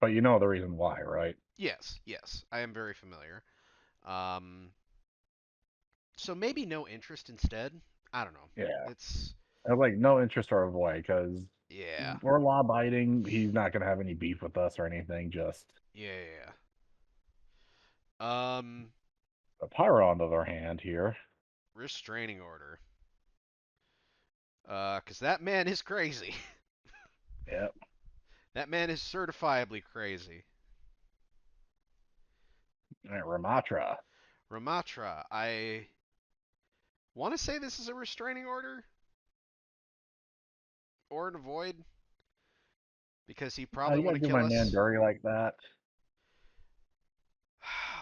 But you know the reason why, right? Yes, yes, I am very familiar. Um, so maybe no interest instead. I don't know. Yeah. It's I have like no interest or avoid because yeah, we're law abiding. He's not gonna have any beef with us or anything. Just yeah, yeah. the Pyro, on the other hand, here. Restraining order. 'Cause that man is crazy. Yep. That man is certifiably crazy. Right, Ramatra. Ramatra, I want to say this is a restraining order or an avoid because he probably You want gotta to do kill my man us. dirty like that.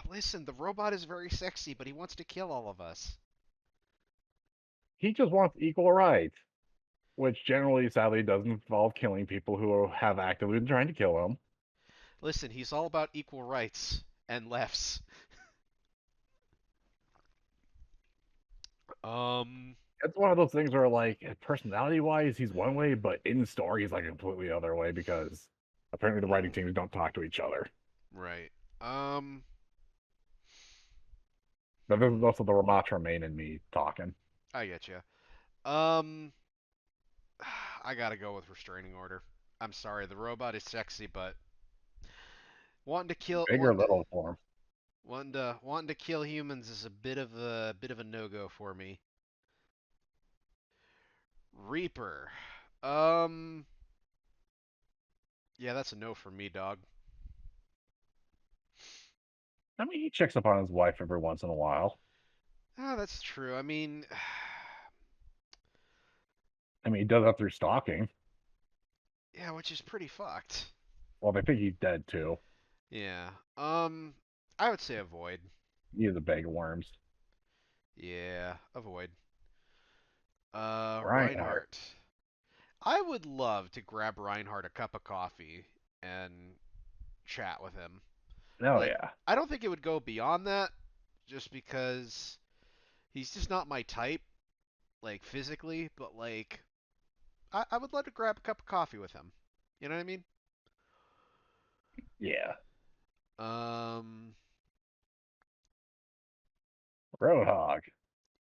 Listen, the robot is very sexy, but he wants to kill all of us. He just wants equal rights, which generally, sadly, doesn't involve killing people who have actively been trying to kill him. Listen, he's all about equal rights and lefts. Um, It's one of those things where, like, personality-wise, he's one way, but in story, he's like a completely other way because apparently the writing teams don't talk to each other. right. Um, But this is hmm, also the Ramatra main and me talking. I get you. Um, I gotta go with restraining order. I'm sorry, the robot is sexy, but wanting to kill Big or little for him. wanting to kill humans is a bit of a no go for me. Reaper. Um, yeah, that's a no for me, dog. I mean, he checks up on his wife every once in a while. Ah, that's true. I mean, I mean, he does that through stalking. yeah, which is pretty fucked. Well, they think he's dead too. Yeah. I would say avoid. He is a bag of worms. Yeah, avoid. Reinhardt. Reinhardt. I would love to grab Reinhardt a cup of coffee and chat with him. Oh Like, yeah. I don't think it would go beyond that, just because he's just not my type, like physically. But like, I would love to grab a cup of coffee with him. You know what I mean? Yeah. Um, Roadhog.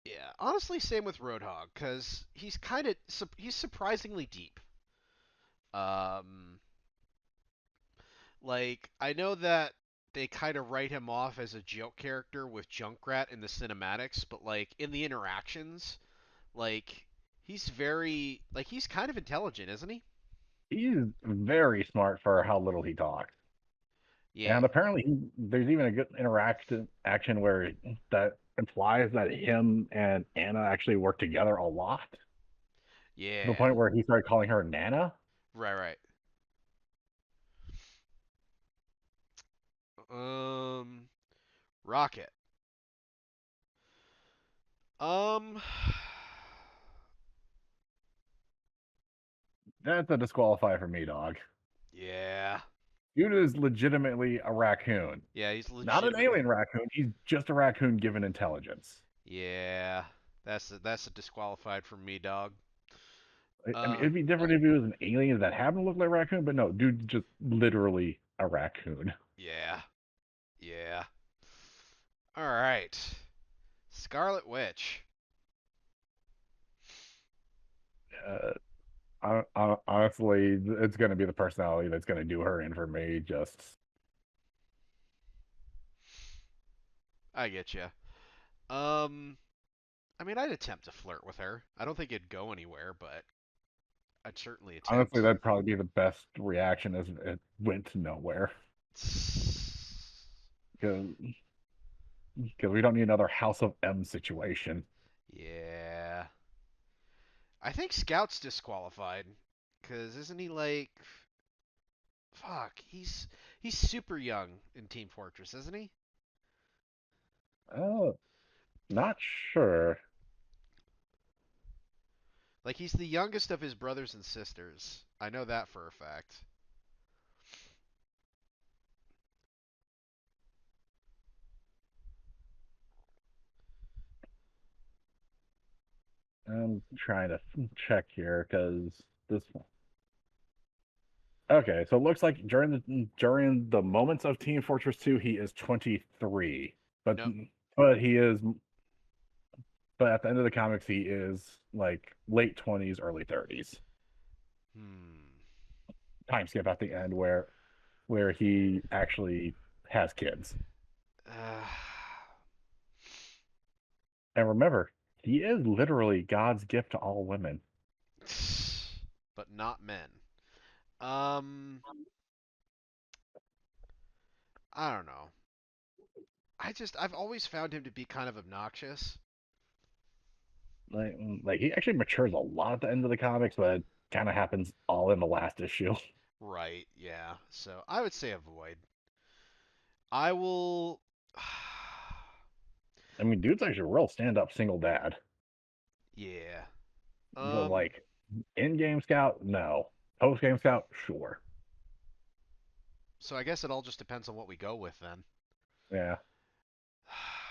yeah. Honestly, same with Roadhog, because he's surprisingly deep. Um, like I know that they kind of write him off as a joke character with Junkrat in the cinematics, but like in the interactions, like he's kind of intelligent, isn't he? He's very smart for how little he talks. Yeah, And apparently, there's even a good interaction action where that implies that him and Anna actually work together a lot to the yeah, point where he started calling her Nana. right, right. Um, Rocket. Um, That's a disqualifier for me, dog. yeah, Dude is legitimately a raccoon. yeah, he's Not an legitimately. alien raccoon. He's just a raccoon given intelligence. Yeah, that's a disqualified for me, dog. I mean, Uh, it'd be different if it was an alien that happened to look like a raccoon, but no, dude's just literally a raccoon. yeah, yeah. All right, Scarlet Witch. Uh, honestly, it's going to be the personality that's going to do her in for me. Just, I get you. Um, I mean, I'd attempt to flirt with her. I don't think it'd go anywhere, but I'd certainly honestly, attempt. that'd probably be the best reaction as it went to nowhere. Because we don't need another House of M situation. Yeah. I think Scout's disqualified. Cause isn't he like fuck, he's super young in Team Fortress, isn't he? Oh, not sure. Like he's the youngest of his brothers and sisters. I know that for a fact. I'm trying to check here because this. Okay, so it looks like during the moments of Team Fortress 2, he is 23, but No. but he is but at the end of the comics, he is like late 20s, early 30s. Hmm. Time skip at the end where he actually has kids. Uh, And remember, he is literally God's gift to all women. but not men. Um, I don't know. I've always found him to be kind of obnoxious. Like he actually matures a lot at the end of the comics, but it kind of happens all in the last issue. Right, yeah. So I would say avoid. I will. I mean, dude's actually a real stand-up single dad. Yeah. But Um. like in-game scout, no. Post-game scout, sure. So I guess it all just depends on what we go with then. Yeah.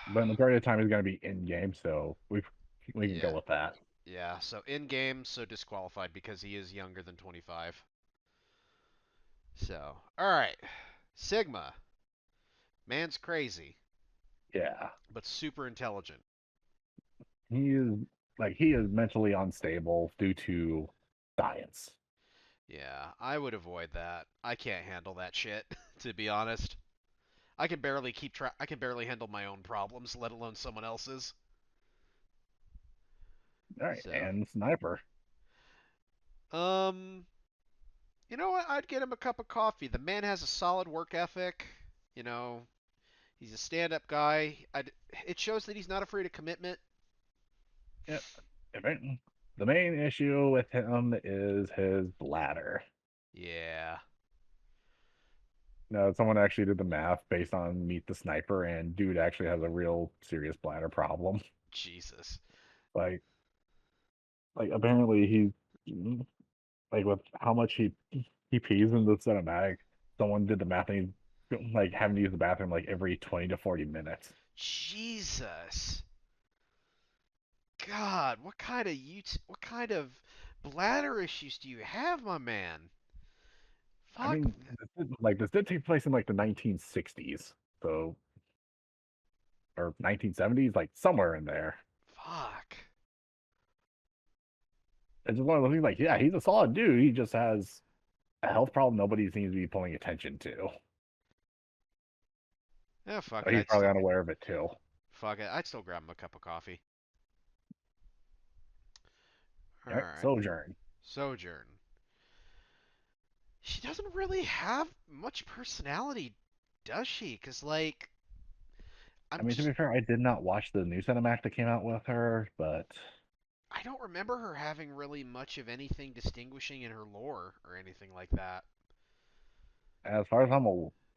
But the majority of the time he's gonna be in-game, so we can go Yeah. with that. Yeah. So in game, so disqualified because he is younger than 25. So all right. Sigma. Man's crazy, Yeah. but super intelligent. He is he is mentally unstable due to science. Yeah, I would avoid that. I can't handle that shit, to be honest. I can barely keep track. I can barely handle my own problems, let alone someone else's. All right, So, and sniper. um, you know what? I'd get him a cup of coffee. The man has a solid work ethic. You know, he's a stand-up guy. It shows that he's not afraid of commitment. Yeah. The main issue with him is his bladder. Yeah, No, someone actually did the math based on Meet the Sniper, and dude actually has a real serious bladder problem. Jesus. Like, apparently like with how much he pees in the cinematic. Someone did the math, and he's like having to use the bathroom like every 20 to 40 minutes. Jesus. God, what kind of bladder issues do you have, my man? I Fuck. mean, this did take place in like the 1960s, so or 1970s, like somewhere in there. Fuck. It's just one of those things. Like, yeah, he's a solid dude. He just has a health problem nobody seems to be paying attention to. Yeah, fuck So it. he's probably unaware of it too. Fuck it. I'd still grab him a cup of coffee. All All right, right. Sojourn. Sojourn. She doesn't really have much personality, does she? Cause like I I'm mean, to just be fair, I did not watch the new cinematic that came out with her, but I don't remember her having really much of anything distinguishing in her lore or anything like that. as far as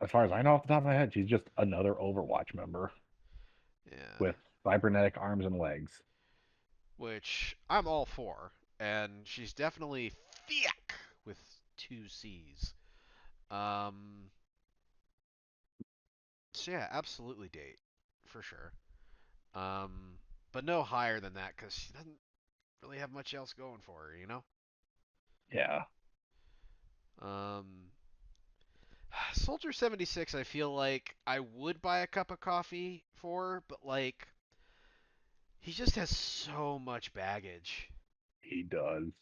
as far as I know off the top of my head, she's just another Overwatch member Yeah. with cybernetic arms and legs. Which I'm all for. And she's definitely thick with two C's. Um so yeah, absolutely date. For sure. Um but no higher than that because she doesn't really have much else going for her, you know? Yeah, Um, Soldier 76, I feel like I would buy a cup of coffee for, but like, he just has so much baggage. he does.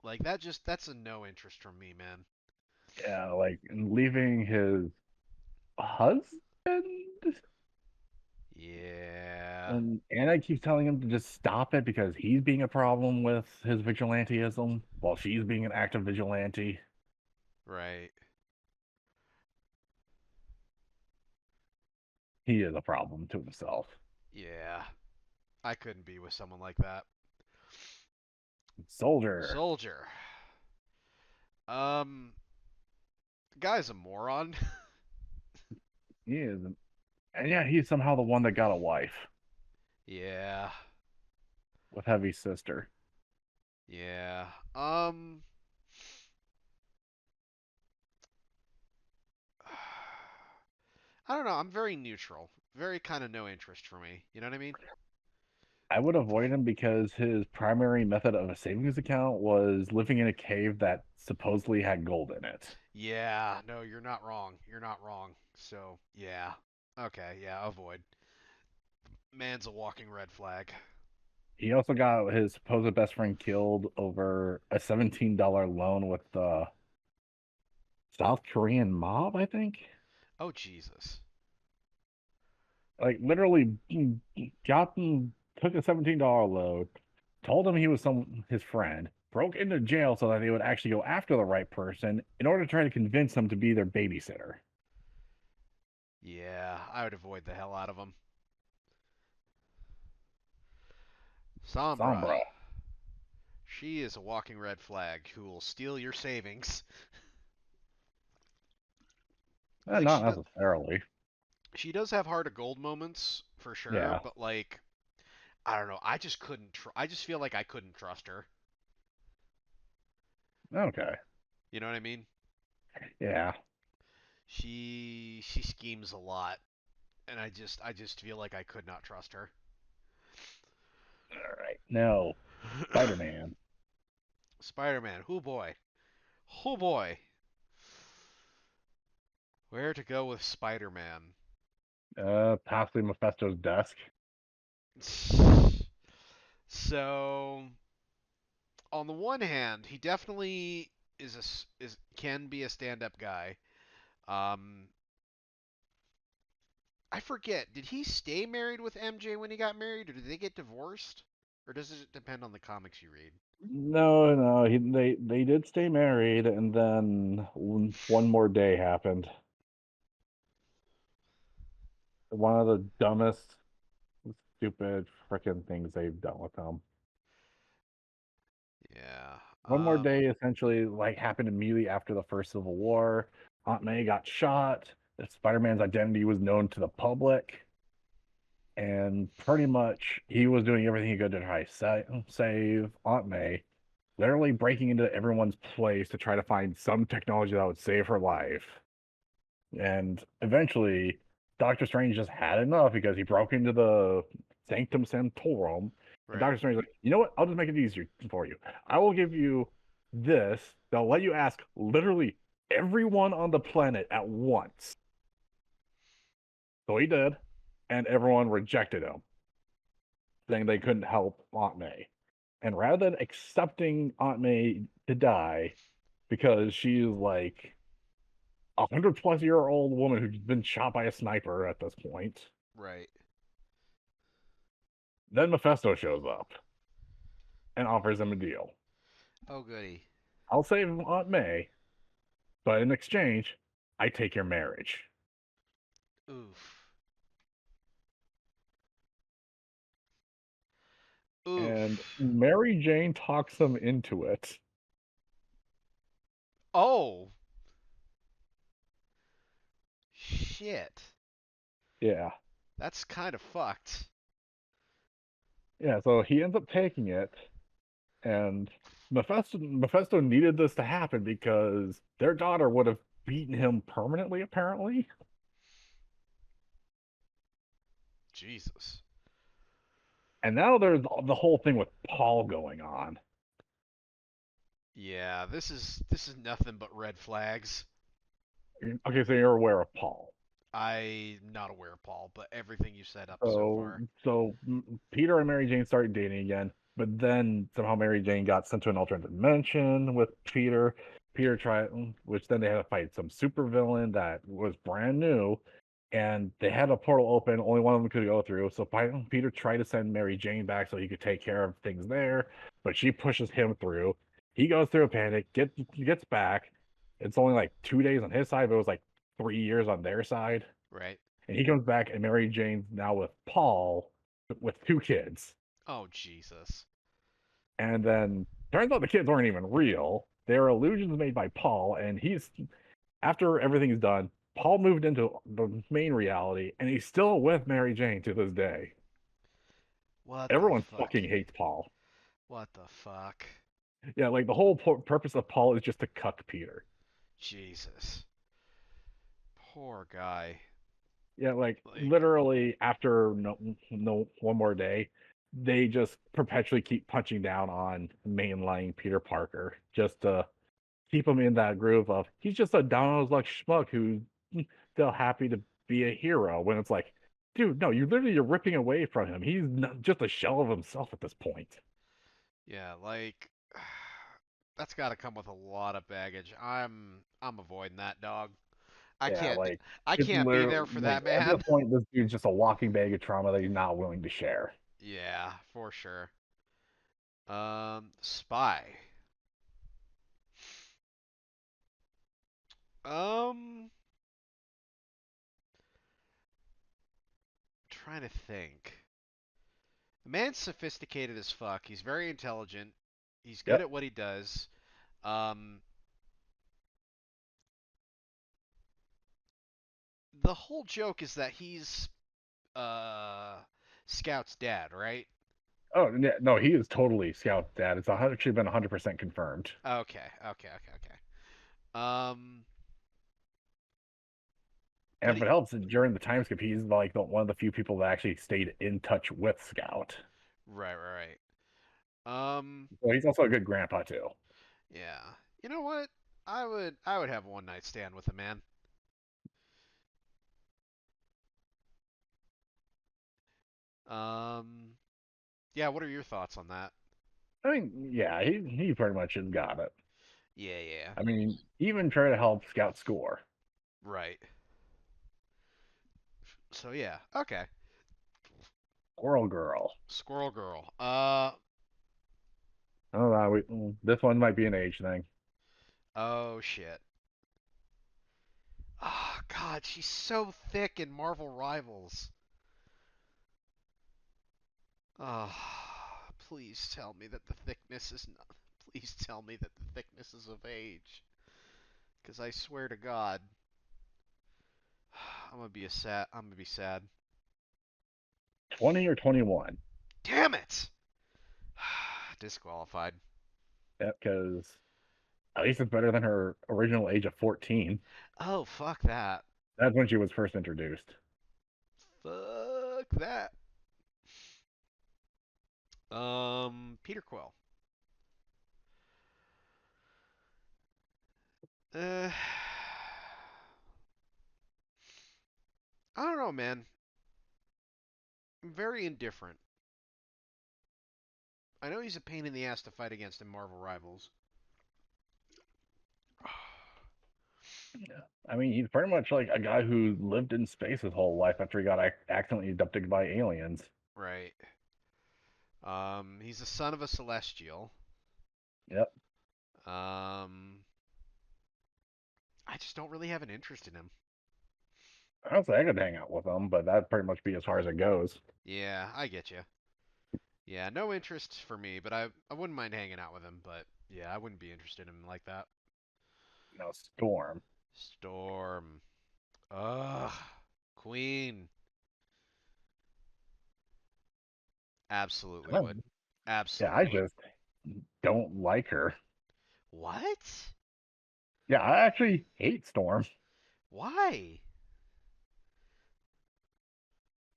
Like, that's a no interest from me, man. Yeah, like and leaving his husband, Yeah, and Anna keeps telling him to just stop it because he's being a problem with his vigilanteism while she's being an active vigilante. right. He is a problem to himself. Yeah, I couldn't be with someone like that. Soldier, Soldier. Um, the guy's a moron. he is, and yeah, he's somehow the one that got a wife Yeah, with Heavy's sister. yeah. I don't know. I'm very neutral. Very kind of no interest for me. You know what I mean? I would avoid him because his primary method of a savings account was living in a cave that supposedly had gold in it. Yeah, no, you're not wrong. You're not wrong. So, yeah. Okay, yeah, avoid. Man's a walking red flag. He also got his supposed best friend killed over a $17 loan with the South Korean mob, I think. Oh, Jesus. Like literally got took a $17 loan, told him he was his friend, broke into jail so that they would actually go after the right person in order to try to convince him to be their babysitter. Yeah, I would avoid the hell out of him. Sombra. Sombra. She is a walking red flag who will steal your savings. Like Not necessarily. she does have heart of gold moments for sure, Yeah. but like I don't know, I just couldn't I just feel like I couldn't trust her. Okay. You know what I mean? Yeah. She schemes a lot and I just feel like I could not trust her. All right. No. Spider-Man. Spider-Man, who boy. Who boy. Where to go with Spider-Man? Possibly Mephisto's desk. So, on the one hand, he definitely is can be a stand-up guy. Um, I forget. Did he stay married with MJ when he got married, or did they get divorced? Or does it depend on the comics you read? No, no, they did stay married, and then one more day happened. One of the dumbest, stupid freaking things they've done with him. Yeah. One more day essentially like happened immediately after the first Civil War. Aunt May got shot. Spider-Man's identity was known to the public, and pretty much he was doing everything he could to try to save Aunt May, literally breaking into everyone's place to try to find some technology that would save her life. And eventually, Doctor Strange just had enough because he broke into the Sanctum Sanctorum. And Right. Doctor Strange's like, you know what? I'll just make it easier for you. I will give you this. They'll let you ask literally everyone on the planet at once. So he did. And everyone rejected him, saying they couldn't help Aunt May. And rather than accepting Aunt May to die because she's like 100-plus-year-old woman who's been shot by a sniper at this point, Right. then Mephisto shows up and offers him a deal. Oh goody. I'll save Aunt May, but in exchange, I take your marriage. Oof. And Oof. Mary Jane talks him into it. Oh shit. Yeah. That's kind of fucked. Yeah, so he ends up taking it, and Mephisto needed this to happen because their daughter would have beaten him permanently, apparently. Jesus. And now there's the whole thing with Paul going on. Yeah, this is nothing but red flags. Okay, so you're aware of Paul. I'm not aware, Paul, but everything you said up so So, far. Peter and Mary Jane started dating again, but then somehow Mary Jane got sent to an alternate dimension with Peter. Peter tried, which then they had to fight some supervillain that was brand new, and they had a portal open. Only one of them could go through. So Peter tried to send Mary Jane back so he could take care of things there, but she pushes him through. He goes through a panic, gets back. It's only like 2 days on his side, but it was like 3 years on their side. Right? And he comes back, and Mary Jane's now with Paul with two kids. Oh, Jesus. And then turns out the kids weren't even real. They're illusions made by Paul. And after everything's done, Paul moved into the main reality, and he's still with Mary Jane to this day. What the Everyone fuck? fucking hates Paul. What the fuck? Yeah, like the whole purpose of Paul is just to cuck Peter. Jesus. Poor guy. Yeah, like Like, literally after no one more day, they just perpetually keep punching down on mainlining Peter Parker just to keep him in that groove of he's just a down on his luck schmuck who's still happy to be a hero. When it's like, dude, no, you're ripping away from him. He's not, just a shell of himself at this point. Yeah, like that's got to come with a lot of baggage. I'm avoiding that dog. I Yeah, can't like I it's can't be literally there for like that at this man. point, this dude's just a walking bag of trauma that he's not willing to share. Yeah, for sure. Spy. Um, trying to think. The man's sophisticated as fuck. He's very intelligent. He's good Yep. at what he does. Um, the whole joke is that he's uh Scout's dad, right? Oh yeah, no, he is totally Scout dad. It's actually been 100% confirmed. Okay. Um, And but if he, it helps, during the time skip, he's like one of the few people that actually stayed in touch with Scout. right. So he's also a good grandpa too. Yeah. You know what? I would have a one night stand with a man. Um, yeah. What are your thoughts on that? I mean, yeah, he pretty much has got it. Yeah. I mean, even try to help Scout score. Right. So yeah. Okay. Squirrel Girl. Squirrel Girl. Oh, this one might be an age thing. Oh shit. Oh God, she's so thick in Marvel Rivals. Oh, please tell me that the thickness is not. Please tell me that the thickness is of age. Because I swear to God, I'm gonna be a sad. I'm gonna be sad. 20 or 21. Damn it! Disqualified. Yeah, because at least it's better than her original age of 14. Oh fuck that. That's when she was first introduced. Fuck that. Peter Quill. Uh, I don't know, man. I'm very indifferent. I know he's a pain in the ass to fight against in Marvel Rivals. I mean, he's pretty much like a guy who lived in space his whole life after he got accidentally abducted by aliens. Right. He's the son of a celestial. Yep. Um, I just don't really have an interest in him. Honestly, I could hang out with him, but that'd pretty much be as far as it goes. Yeah, I get you. Yeah, no interest for me, but I wouldn't mind hanging out with him. But yeah, I wouldn't be interested in him like that. Storm. Storm. Ugh. Queen. Absolutely would. Yeah, Absolutely I would. just don't like her. What? Yeah, I actually hate Storm. Why?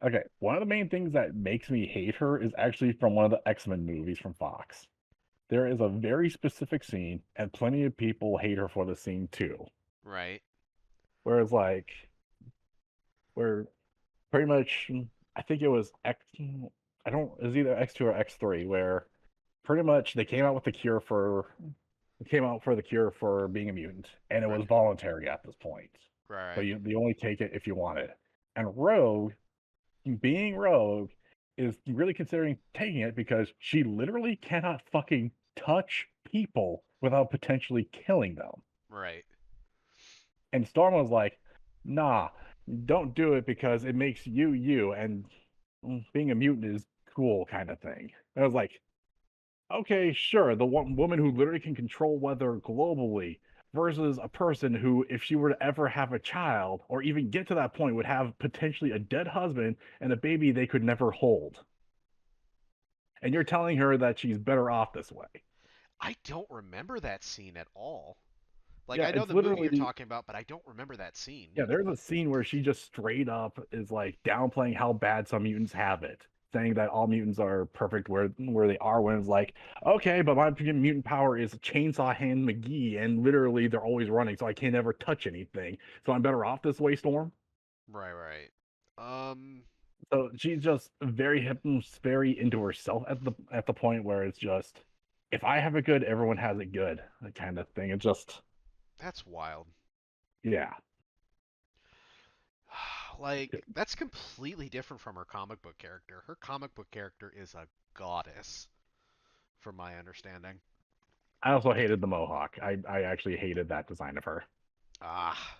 Okay, one of the main things that makes me hate her is actually from one of the X-Men movies from Fox. There is a very specific scene, and plenty of people hate her for the scene too. Right. Whereas, like, where pretty much, I think it was X, I don't, it was either X2 or X3, where pretty much they came out with the cure for, it came out for the cure for being a mutant, and it Right. was voluntary at this point. So Right. you only take it if you want it. And Rogue, being Rogue, is really considering taking it because she literally cannot fucking touch people without potentially killing them. Right. And Storm was like, nah, don't do it because it makes you you, and being a mutant is cool, kind of thing. And I was like, okay, sure, the one woman who literally can control weather globally versus a person who, if she were to ever have a child or even get to that point, would have potentially a dead husband and a baby they could never hold. And you're telling her that she's better off this way. I don't remember that scene at all. Like Yeah, I know it's the movie you're literally, talking about, but I don't remember that scene. yeah, there's a scene where she just straight up is like downplaying how bad some mutants have it, saying that all mutants are perfect where they are when it's like, okay, but my mutant power is Chainsaw Hand McGee, and literally they're always running, so I can't ever touch anything. So I'm better off this way, Storm. Right, right. Um, So she's just very into herself at the point where it's just, if I have it good, everyone has it good, that kind of thing. It's just, that's wild. yeah. Like, that's completely different from her comic book character. Her comic book character is a goddess, from my understanding. I also hated the Mohawk. I actually hated that design of her. Ah,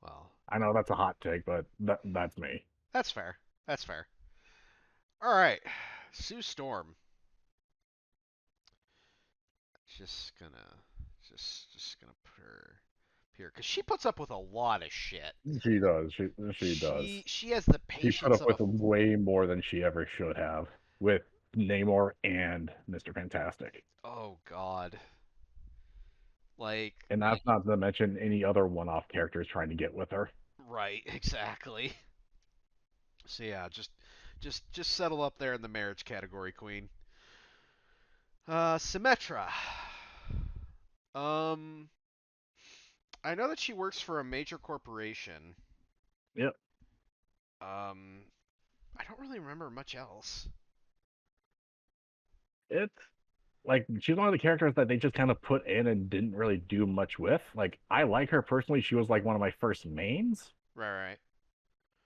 well, I know that's a hot take, but that's me. that's fair. That's fair. All right, Sue Storm. Just gonna, just gonna put her here because she puts up with a lot of shit. She does. She does. She has the She put patience up of a. with way more than she ever should have with Namor and Mr. Fantastic. Oh God, like And that's not to mention any other one-off characters trying to get with her. right, exactly. So yeah, just settle up there in the marriage category, Queen. Symmetra. Um, I know that she works for a major corporation. Yep. Um, I don't really remember much else. It's like she's one of the characters that they just kind of put in and didn't really do much with. Like I like her personally. She was like one of my first mains. Right, right.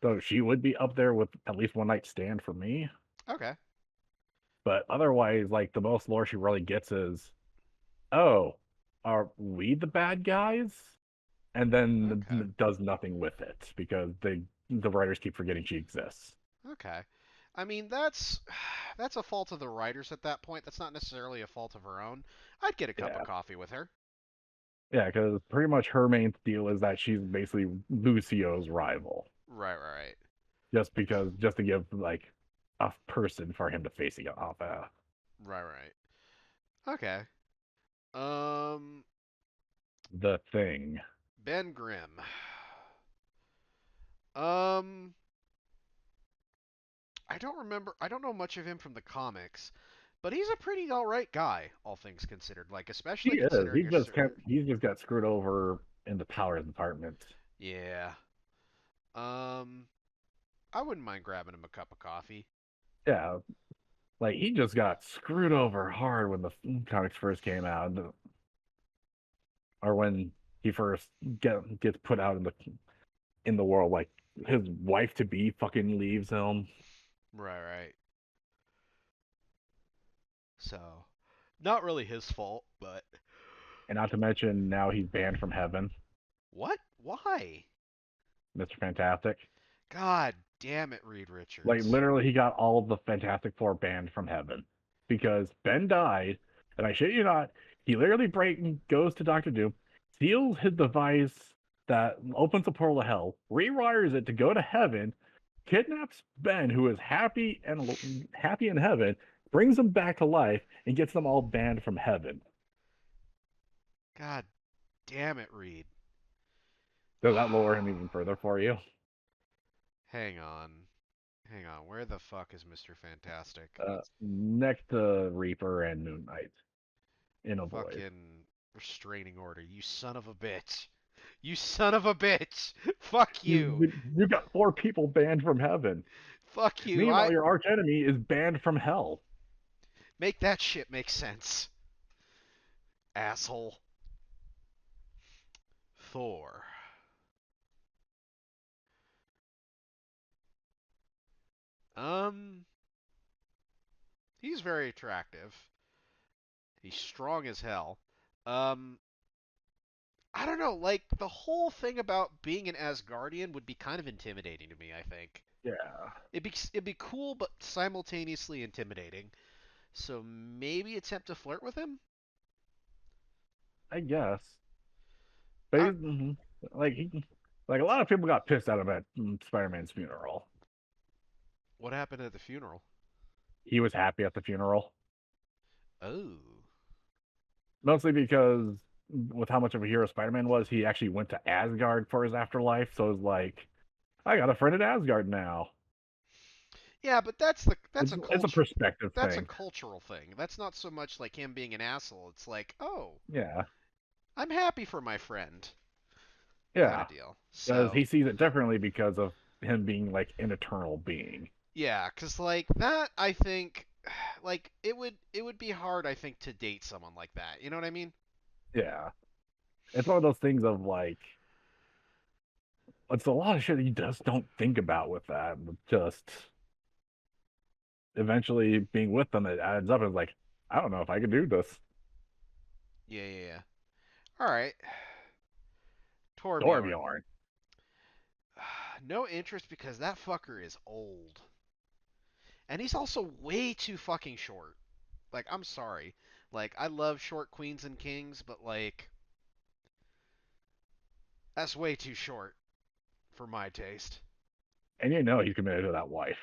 So she would be up there with at least one night stand for me. Okay. But otherwise, like the most lore she really gets is, oh, are we the bad guys? And Okay. then does nothing with it because the writers keep forgetting she exists. Okay. I mean, that's a fault of the writers at that point. That's not necessarily a fault of her own. I'd get a cup of Yeah. coffee with her. Yeah, because pretty much her main deal is that she's basically Lucio's rival. Right, right, Just to give like a person for him to face off right, right. Okay. Um, the thing. Ben Grimm. Um, I don't remember. I don't know much of him from the comics, but he's a pretty all right guy, all things considered. Like He especially is. considering He's just got screwed over in the powers department. yeah. Um, I wouldn't mind grabbing him a cup of coffee. Yeah, like he just got screwed over hard when the comics first came out, or when he first gets put out in the world. Like his wife to be fucking leaves him, Right, right. So, not really his fault, but and not to mention now he's banned from heaven. what? Why? Mr. Fantastic. God damn it, Reed Like Richards. literally, he got all of the Fantastic Four banned from heaven because Ben died, and I shit you not, he literally goes to Doctor Doom, steals his device that opens the portal to hell, rewires it to go to heaven, kidnaps Ben, who is happy in heaven, brings him back to life, and gets them all banned from heaven. God damn it, Reed. Does that lower him even further for you? Hang on. Hang on. Where the fuck is Mr. Fantastic? Next to Reaper and Moon Knight in a void. Fucking restraining order. You son of a bitch. You son of a bitch. Fuck you. You got four people banned from heaven. Fuck you. Meanwhile, I your arch enemy is banned from hell. make that shit make sense. Asshole. Thor. Um, he's very attractive. He's strong as hell. Um, I don't know, like the whole thing about being an Asgardian would be kind of intimidating to me, I think. Yeah, It'd be cool but simultaneously intimidating. So maybe attempt to flirt with him? I guess. But I, like like a lot of people got pissed at him at Spider-Man's funeral. what happened at the funeral? He was happy at the funeral, Oh. mostly because with how much of a hero Spider-Man was, he actually went to Asgard for his afterlife. So it was like, I got a friend at Asgard now. Yeah, but It's a perspective that's a thing. cultural thing. That's not so much like him being an asshole. It's like, oh, Yeah, I'm happy for my friend, kind yeah, of deal. because he So sees it differently because of him being like an eternal being. yeah, cause like that, I think, like it would be hard, I think, to date someone like that. You know what I mean? Yeah, it's one of those things of like it's a lot of shit that you just don't think about with that. Just eventually being with them, it adds up. It's like I don't know if I could do this. Yeah, yeah, yeah. All right, Torbjorn. Torbjorn. No interest because that fucker is old, and he's also way too fucking short. Like, I'm sorry. Like, I love short queens and kings, but like, that's way too short for my taste. And you know he's committed to that wife.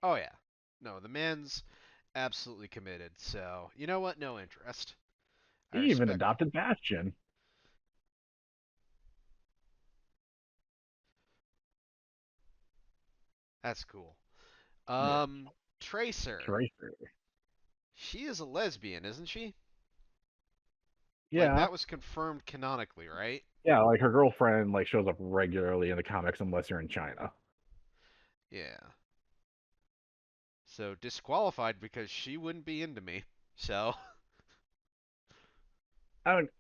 Oh yeah. No, the man's absolutely committed. So, you know what? No interest. I He even respect. adopted Bastion. That's cool. Yeah, Tracer. Tracer. She is a lesbian, isn't she? Like Yeah, that was confirmed canonically, right? yeah. Like her girlfriend like shows up regularly in the comics unless you're in China. Yeah. So disqualified because she wouldn't be into me. So, I don't.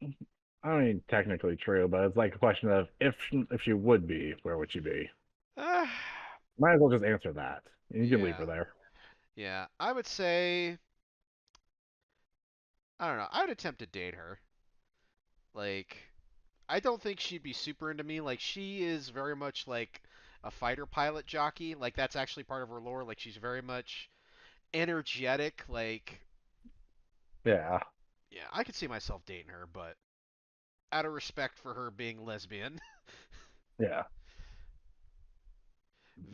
I mean, technically true, but it's like a question of if she would be, where would she be? uh, Might as well just answer that. You can leave her yeah. there. Yeah, I would say I don't know. I would attempt to date her. Like I don't think she'd be super into me. Like she is very much like a fighter pilot jockey. Like that's actually part of her lore. Like she's very much energetic. Like Yeah, yeah, I could see myself dating her, but out of respect for her being lesbian. yeah.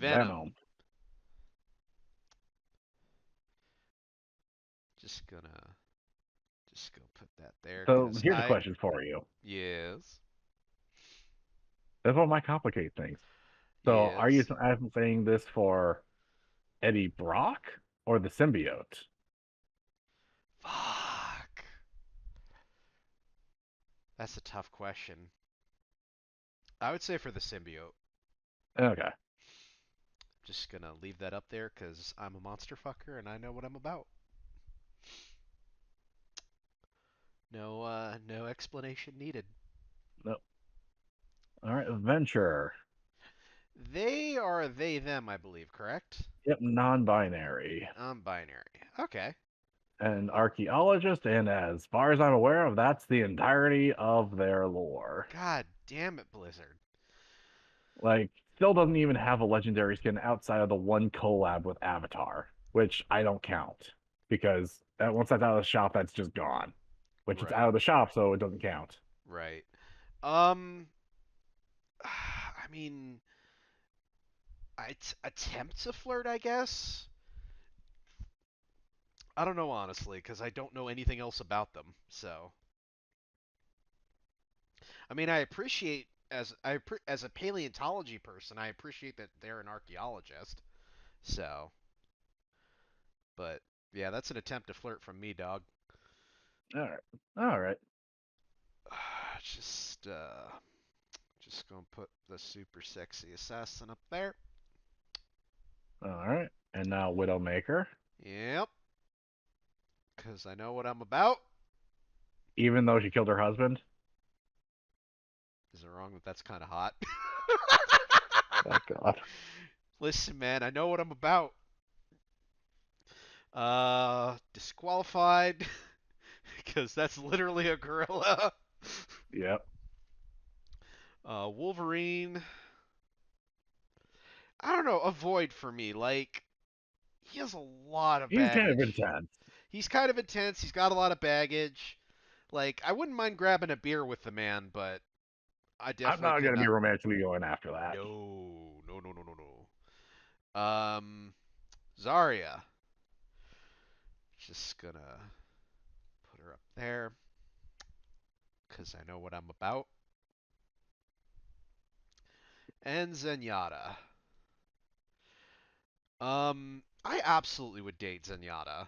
Venom. Venom. Just gonna just go put that there So because here's a I question for you. yes This one might complicate things. So are you yes saying this for Eddie Brock or the symbiote? fuck. That's a tough question. I would say for the symbiote. Okay. Just gonna leave that up there because I'm a monster fucker and I know what I'm about. No explanation needed. No. All right. Venture. They are they them, I believe, correct? Yep. Non-binary. Binary. Okay. An archaeologist, and as far as I'm aware of, that's the entirety of their lore. God damn it, Blizzard. Like, still doesn't even have a legendary skin outside of the one collab with Avatar, which I don't count because once that's out of the shop, that's just gone. Which it's Right. out of the shop, so it doesn't count. Right. Um. I mean, I'd attempt to flirt, I guess. I don't know honestly, because I don't know anything else about them. So, I mean, I appreciate as a paleontology person, I appreciate that they're an archaeologist. So, but yeah, that's an attempt to flirt from me, dog. All right, all right, Just just gonna put the super sexy assassin up there. all right. And now Widowmaker, Yep, because I know what I'm about. even though she killed her husband. Is it wrong that that's kind of hot? Oh God. Listen, man, I know what I'm about. Disqualified because that's literally a gorilla. Yep. Wolverine. I don't know. Avoid for me. Like he has a lot of He's kind of baggage. intense. He's kind of intense. He's got a lot of baggage. Like I wouldn't mind grabbing a beer with the man, but I I'm definitely not could gonna be not. romantically going after that. No, no, no, no, no, no. Zarya. Just gonna put her up there because I know what I'm about. And Zenyatta. I absolutely would date Zenyatta.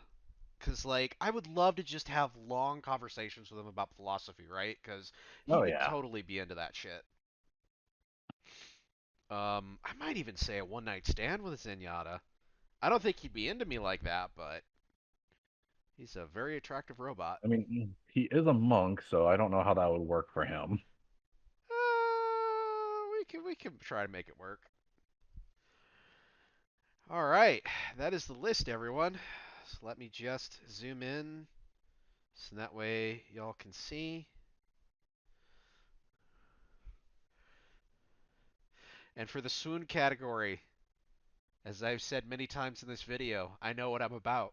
Cause like I would love to just have long conversations with him about philosophy, right? Cause he Oh would yeah. totally be into that shit. I might even say a one night stand with Zenyatta. I don't think he'd be into me like that, but he's a very attractive robot. I mean, he is a monk, so I don't know how that would work for him. We can try to make it work. All right, that is the list, everyone. So let me just zoom in, so that way y'all can see. And for the swoon category, as I've said many times in this video, I know what I'm about.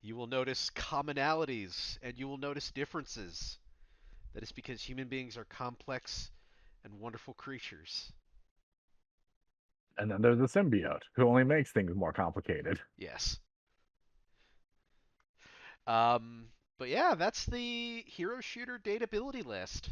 You will notice commonalities and you will notice differences. That is because human beings are complex and wonderful creatures. And then there's a symbiote who only makes things more complicated. Yes. Um, but yeah, that's the hero shooter datability list.